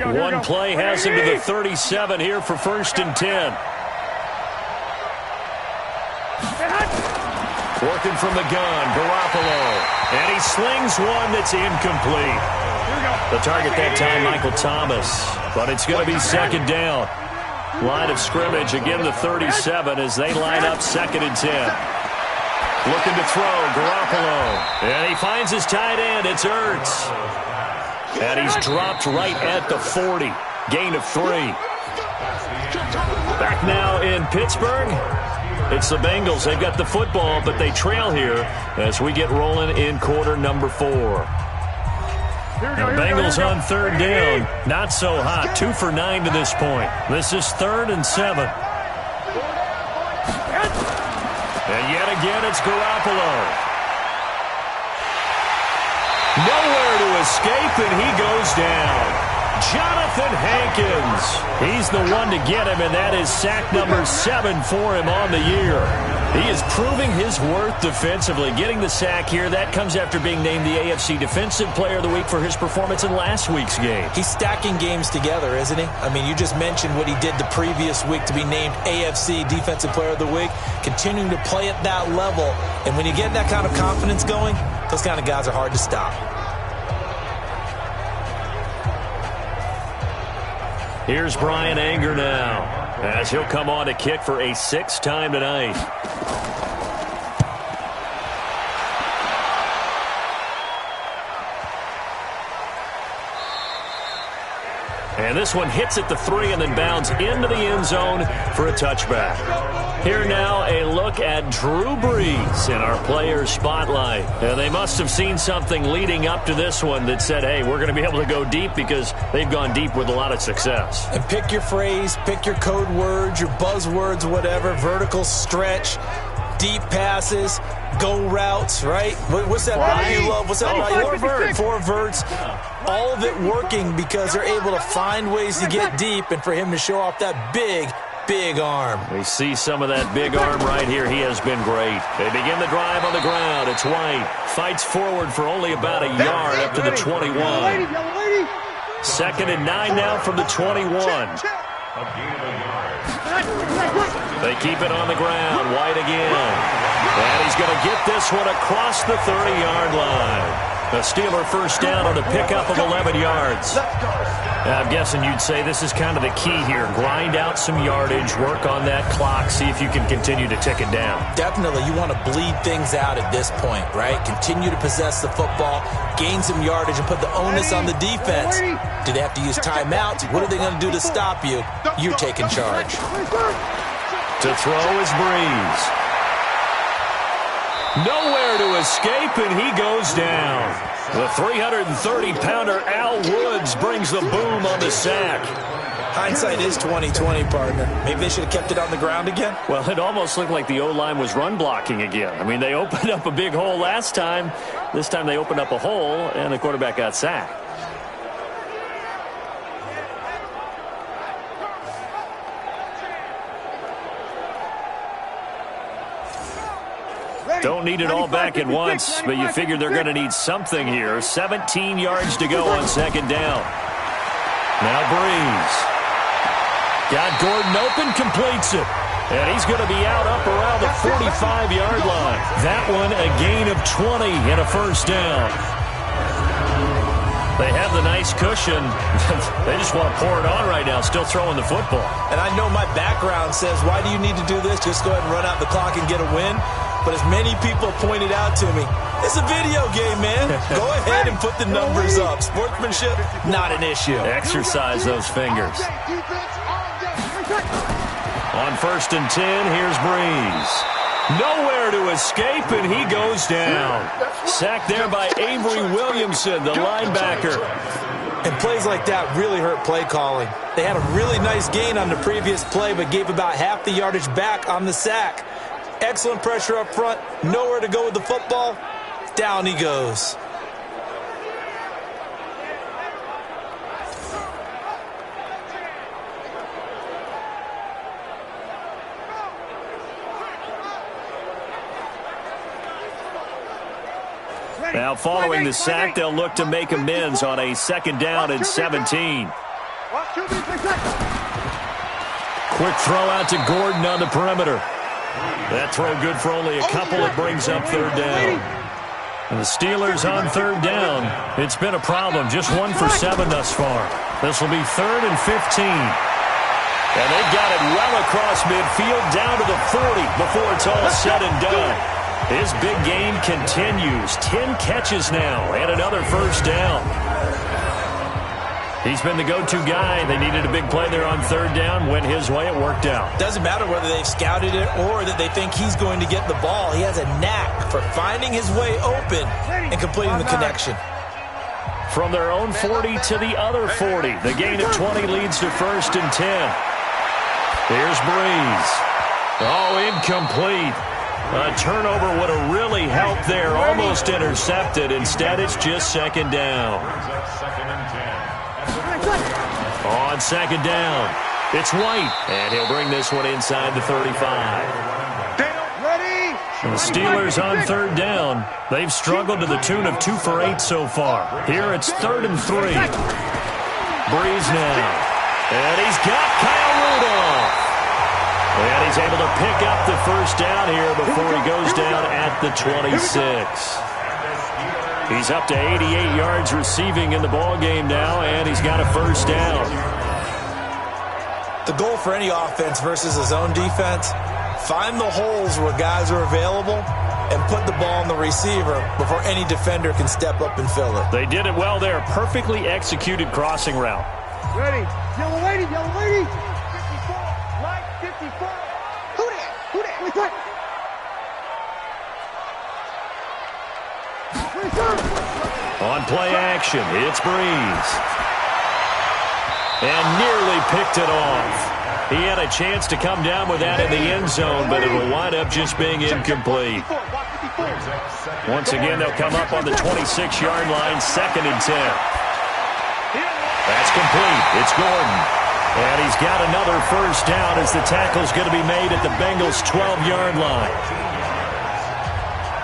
One play has him to the 37 here for 1st and 10. Working from the gun, Garoppolo. And he slings one that's incomplete. The target that time, Michael Thomas. But it's going to be 2nd down. Line of scrimmage, again the 37 as they line up 2nd and 10. Looking to throw, Garoppolo. And he finds his tight end, it's Ertz. And he's dropped right at the 40. Gain of 3. Back now in Pittsburgh. It's the Bengals. They've got the football, but they trail here as we get rolling in quarter number 4. Now, Bengals on third down. Not so hot. 2 for 9 to this point. This is 3rd and 7. And yet again, it's Garoppolo. Nowhere to escape, and he goes down. Jonathan Hankins. He's the one to get him, and that is sack number 7 for him on the year. He is proving his worth defensively. Getting the sack here, that comes after being named the AFC Defensive Player of the Week for his performance in last week's game. He's stacking games together, isn't he? I mean, you just mentioned what he did the previous week to be named AFC Defensive Player of the Week, continuing to play at that level. And when you get that kind of confidence going, those kind of guys are hard to stop. Here's Brian Anger now, as he'll come on to kick for a 6th time tonight. And this one hits at the 3 and then bounds into the end zone for a touchback. Here now, a look at Drew Brees in our players' spotlight. They must have seen something leading up to this one that said, hey, we're going to be able to go deep, because they've gone deep with a lot of success. And pick your phrase, pick your code words, your buzzwords, whatever, vertical stretch, deep passes, go routes, right? What's that route you love? What's that route? Four verts. All of it working because they're able to find ways to get deep, and for him to show off that big arm. We see some of that big arm right here. He has been great. They begin the drive on the ground. It's White. Fights forward for only about a yard up to the 21. 2nd and 9 now from the 21. They keep it on the ground. White again. And he's going to get this one across the 30-yard line. The Steeler first down on a pickup of 11 yards. I'm guessing you'd say this is kind of the key here. Grind out some yardage, work on that clock, see if you can continue to tick it down. Definitely. You want to bleed things out at this point, right? Continue to possess the football, gain some yardage, and put the onus on the defense. Do they have to use timeouts? What are they going to do to stop you? You're taking charge. To throw is Brees. Nowhere to escape, and he goes down. The 330-pounder Al Woods brings the boom on the sack. Hindsight is 20/20, partner. Maybe they should have kept it on the ground again. Well, it almost looked like the O-line was run blocking again. I mean, they opened up a big hole last time. This time they opened up a hole, and the quarterback got sacked. Don't need it all back at once, but you figure they're going to need something here. 17 yards to go on 2nd down. Now Brees. Got Gordon open, completes it. And he's going to be out up around the 45-yard line. That one a gain of 20 and a first down. They have the nice cushion. They just want to pour it on right now, still throwing the football. And I know my background says, why do you need to do this? Just go ahead and run out the clock and get a win. But as many people pointed out to me, it's a video game, man. Go ahead and put the numbers up. Sportsmanship, not an issue. Exercise those fingers. On 1st and 10, here's Brees. Nowhere to escape, and he goes down. Sacked there by Avery Williamson, the linebacker. And plays like that really hurt play calling. They had a really nice gain on the previous play, but gave about half the yardage back on the sack. Excellent pressure up front. Nowhere to go with the football. Down he goes. Now following the sack, they'll look to make amends on a 2nd down and 17. Quick throw out to Gordon on the perimeter. That throw good for only a couple. It brings up 3rd down. And the Steelers on 3rd down. It's been a problem. Just 1 for 7 thus far. This will be 3rd and 15. And they've got it well across midfield down to the 40 before it's all said and done. His big game continues. 10 catches now and another first down. He's been the go-to guy. They needed a big play there on third down. Went his way. It worked out. Doesn't matter whether they've scouted it or that they think he's going to get the ball. He has a knack for finding his way open and completing the connection. From their own 40 to the other 40. The gain of 20 leads to first and 10. Here's Breeze. Oh, incomplete. A turnover would have really helped there. Almost intercepted. Instead, it's just second down. On second down, it's White. And he'll bring this one inside the 35. The Steelers on third down. They've struggled to the tune of 2 for 8 so far. Here it's 3rd and 3. Breeze now. And he's got Kyle Rudolph. And he's able to pick up the first down here before he goes down at the 26. He's up to 88 yards receiving in the ballgame now, and he's got a first down. The goal for any offense versus his own defense, find the holes where guys are available and put the ball on the receiver before any defender can step up and fill it. They did it well there. Perfectly executed crossing route. Ready. Yellow lady, yellow lady. 54, right, 54. Who that? Who that? Who's that? On play action, it's Breeze. And nearly picked it off. He had a chance to come down with that in the end zone, but it will wind up just being incomplete. Once again, they'll come up on the 26-yard line, 2nd and 10. That's complete. It's Gordon. And he's got another first down as the tackle's going to be made at the Bengals' 12-yard line.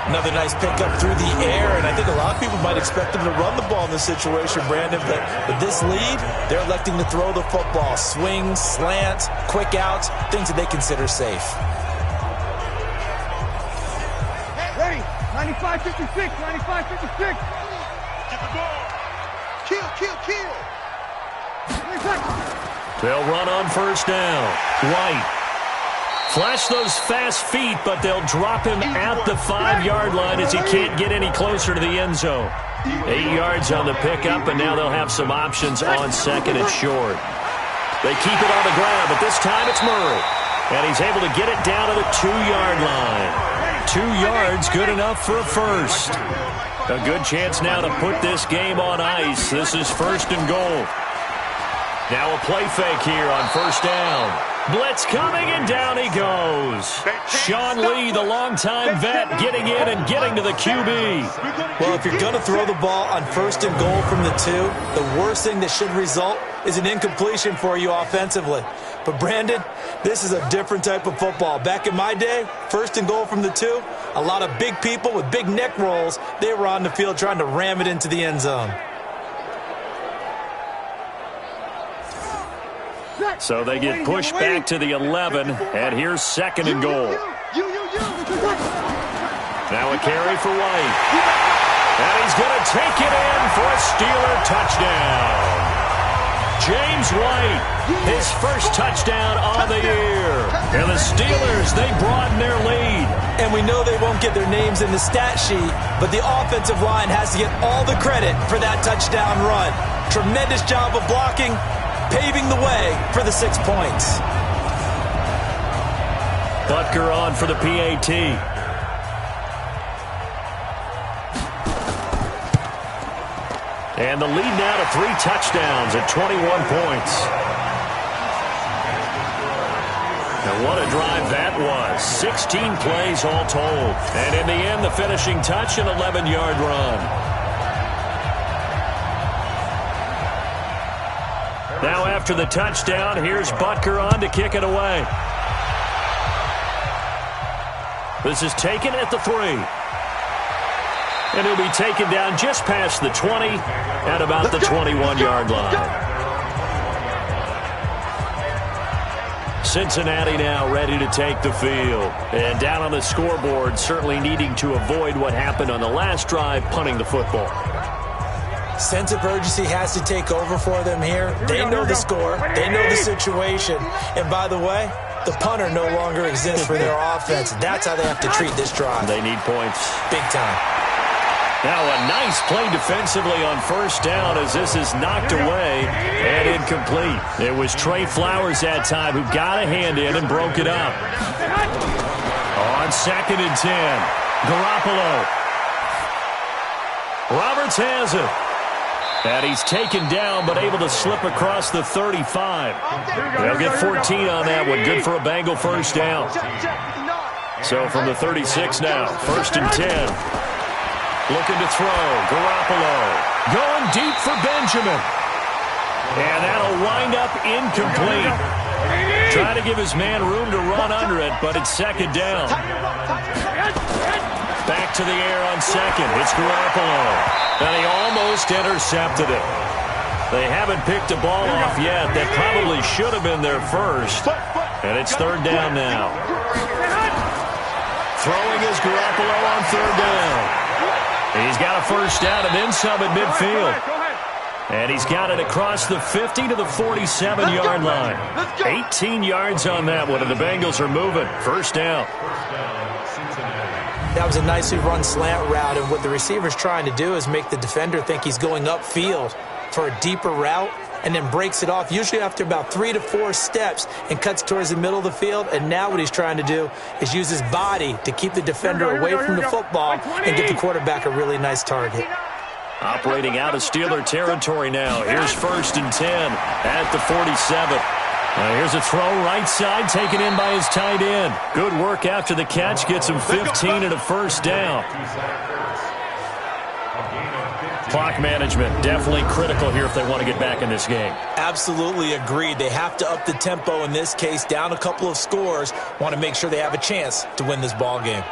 Another nice pickup through the air, and I think a lot of people might expect them to run the ball in this situation, Brandon, but with this lead, they're electing to throw the football. Swings, slants, quick outs, things that they consider safe. Ready. 95-56, 95-56. Get the ball. Kill, kill, kill. They'll run on first down. White. Flash those fast feet, but they'll drop him at the 5-yard line as he can't get any closer to the end zone. 8 yards on the pickup, and now they'll have some options on second and short. They keep it on the ground, but this time it's Murray. And he's able to get it down to the 2-yard line. 2 yards, good enough for a first. A good chance now to put this game on ice. This is 1st and goal. Now a play fake here on first down. Blitz coming, and down he goes. Sean Lee, the longtime vet, getting in and getting to the QB. Well, if you're going to throw the ball on 1st and goal from the 2, the worst thing that should result is an incompletion for you offensively. But, Brandon, this is a different type of football. Back in my day, 1st and goal from the 2, a lot of big people with big neck rolls, they were on the field trying to ram it into the end zone. So they get pushed back to the 11, and here's 2nd and goal. Now a carry for White. And he's going to take it in for a Steeler touchdown. James White, his first touchdown on the year. And the Steelers, they broaden their lead. And we know they won't get their names in the stat sheet, but the offensive line has to get all the credit for that touchdown run. Tremendous job of blocking, paving the way for the 6 points. Butker on for the PAT. And the lead now to 3 touchdowns at 21 points. And what a drive that was. 16 plays all told. And in the end, the finishing touch, an 11-yard run. Now after the touchdown, here's Butker on to kick it away. This is taken at the 3. And he'll be taken down just past the 20 at about the 21-yard line. Cincinnati now ready to take the field. And down on the scoreboard, certainly needing to avoid what happened on the last drive, punting the football. Sense of urgency has to take over for them here. They know the score. They know the situation. And by the way, the punter no longer exists for their offense. That's how they have to treat this drive. They need points. Big time. Now a nice play defensively on first down as this is knocked away and incomplete. It was Trey Flowers that time who got a hand in and broke it up. On 2nd and 10, Garoppolo. Roberts has it. And he's taken down but able to slip across the 35. They'll get 14 on that one. Good for a Bengal first down. So from the 36 now, 1st and 10. Looking to throw. Garoppolo going deep for Benjamin. And that'll wind up incomplete. Trying to give his man room to run under it, but it's 2nd down. Back to the air on 2nd. It's Garoppolo. And he almost intercepted it. They haven't picked a ball off yet. That probably should have been their first. And it's 3rd down now. Throwing is Garoppolo on 3rd down. He's got a first down and then some at midfield. And he's got it across the 50 to the 47-yard line. 18 yards on that one, and the Bengals are moving. First down. That was a nicely run slant route, and what the receiver's trying to do is make the defender think he's going upfield for a deeper route and then breaks it off, usually after about 3 to 4 steps, and cuts towards the middle of the field. And now what he's trying to do is use his body to keep the defender away from the football and give the quarterback a really nice target. Operating out of Steeler territory now. Here's 1st and 10 at the 47. Here's a throw right side taken in by his tight end. Good work after the catch. Gets him 15 and a first down. Clock management definitely critical here if they want to get back in this game. Absolutely agreed. They have to up the tempo in this case, down a couple of scores. Want to make sure they have a chance to win this ball game.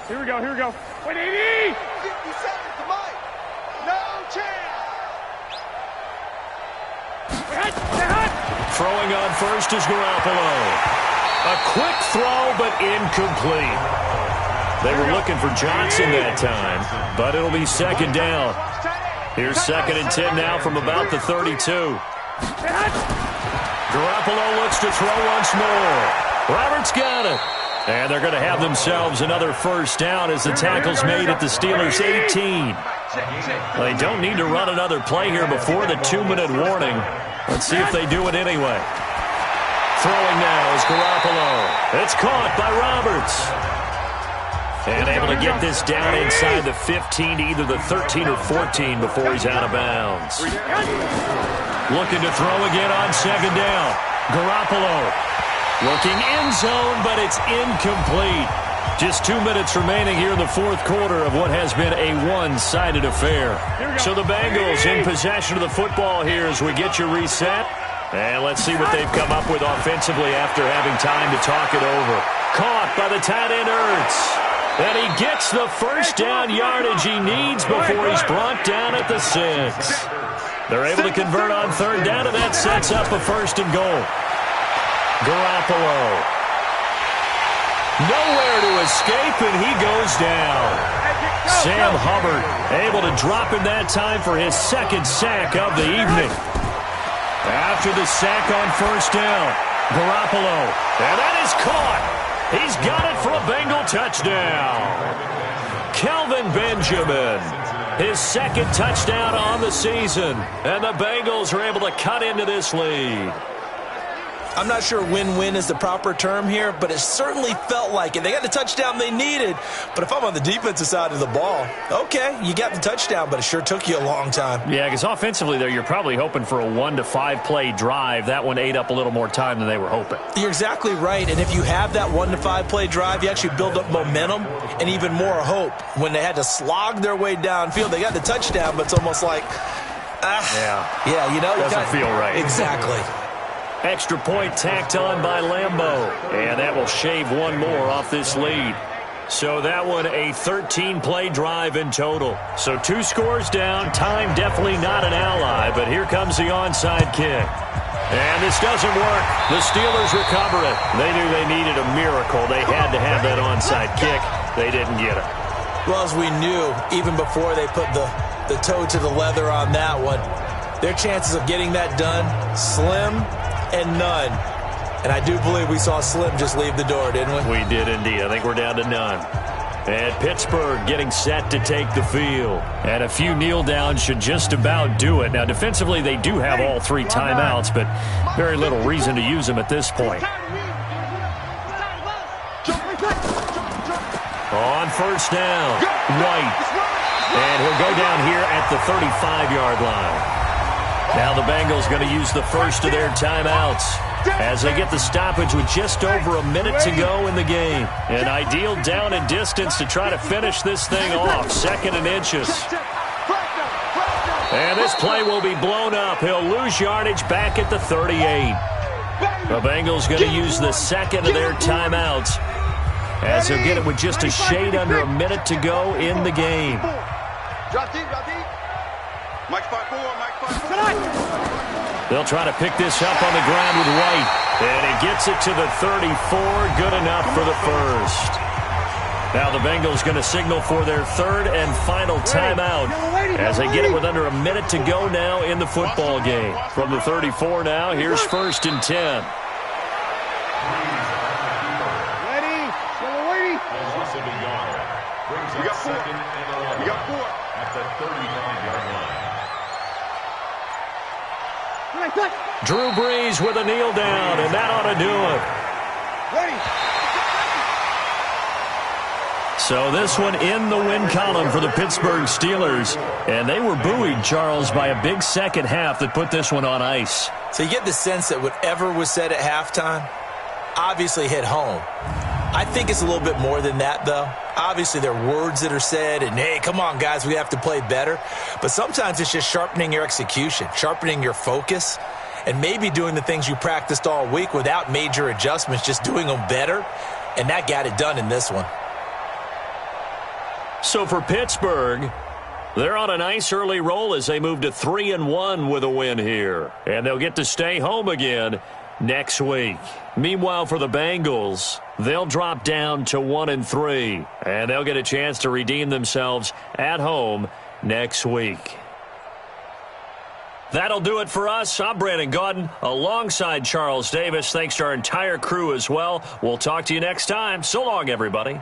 Here we go, here we go. 180! 50 seconds to Mike. No chance. Throwing on first is Garoppolo. A quick throw, but incomplete. They were looking for Johnson that time, but it'll be 2nd down. Here's 2nd and 10 now from about the 32. Garoppolo looks to throw once more. Roberts got it. And they're going to have themselves another first down as the tackle's made at the Steelers' 18. They don't need to run another play here before the 2-minute warning. Let's see if they do it anyway. Throwing now is Garoppolo. It's caught by Roberts. And able to get this down inside the 15 to either the 13 or 14 before he's out of bounds. Looking to throw again on 2nd down. Garoppolo. Looking end zone, but it's incomplete. Just 2 minutes remaining here in the 4th quarter of what has been a one-sided affair. So the Bengals in possession of the football here as we get you reset. And let's see what they've come up with offensively after having time to talk it over. Caught by the tight end Ertz. And he gets the first down yardage he needs before he's brought down at the 6. They're able to convert on 3rd down, and that sets up a 1st and goal. Garoppolo. Nowhere to escape, and he goes down. Sam Hubbard able to drop him that time for his 2nd sack of the evening. After the sack on 1st down, Garoppolo. And that is caught. He's got it for a Bengal touchdown. Kelvin Benjamin. His 2nd touchdown on the season. And the Bengals are able to cut into this lead. I'm not sure win-win is the proper term here, but it certainly felt like it. They got the touchdown they needed, but if I'm on the defensive side of the ball, okay, you got the touchdown, but it sure took you a long time. Yeah, because offensively, though, you're probably hoping for a 1 to 5 play drive. That one ate up a little more time than they were hoping. You're exactly right, and if you have that 1 to 5 play drive, you actually build up momentum and even more hope. When they had to slog their way downfield, they got the touchdown, but it's almost like, yeah, you know. Doesn't feel right. Exactly. Extra point tacked on by Lambeau. And that will shave one more off this lead. So that one a 13-play drive in total. So 2 scores down. Time definitely not an ally. But here comes the onside kick. And this doesn't work. The Steelers recover it. They knew they needed a miracle. They had to have that onside kick. They didn't get it. Well, as we knew, even before they put the toe to the leather on that one, their chances of getting that done, slim. and none. And I do believe we saw Slim just leave the door, didn't we? We did indeed. I think we're down to none. And Pittsburgh getting set to take the field. And a few kneel downs should just about do it. Now, defensively, they do have all 3 timeouts, but very little reason to use them at this point. On first down, White. And he'll go down here at the 35-yard line. Now the Bengals going to use the first of their timeouts as they get the stoppage with just over a minute to go in the game. An ideal down and distance to try to finish this thing off. 2nd and inches. And this play will be blown up. He'll lose yardage back at the 38. The Bengals going to use the 2nd of their timeouts as he'll get it with just a shade under a minute to go in the game. Drop deep, drop deep. Mike 5-4, Mike 5-4. They'll try to pick this up on the ground with White. And he gets it to the 34. Good enough for the first. Now the Bengals going to signal for their 3rd and final timeout as they get it with under a minute to go now in the football game. From the 34 now, here's 1st and 10. We got 4. We got 4. At the 35-yard line. Drew Brees with a kneel down, and that ought to do it. So this one in the win column for the Pittsburgh Steelers. And they were buoyed, Charles, by a big second half that put this one on ice. So you get the sense that whatever was said at halftime obviously hit home. I think it's a little bit more than that, though. Obviously, there are words that are said, and, hey, come on, guys, we have to play better. But sometimes it's just sharpening your execution, sharpening your focus, and maybe doing the things you practiced all week without major adjustments, just doing them better. And that got it done in this one. So for Pittsburgh, they're on a nice early roll as they move to 3-1 with a win here. And they'll get to stay home again next week. Meanwhile, for the Bengals, they'll drop down to 1-3, and they'll get a chance to redeem themselves at home next week. That'll do it for us. I'm Brandon Gaudin alongside Charles Davis. Thanks to our entire crew as well. We'll talk to you next time. So long, everybody.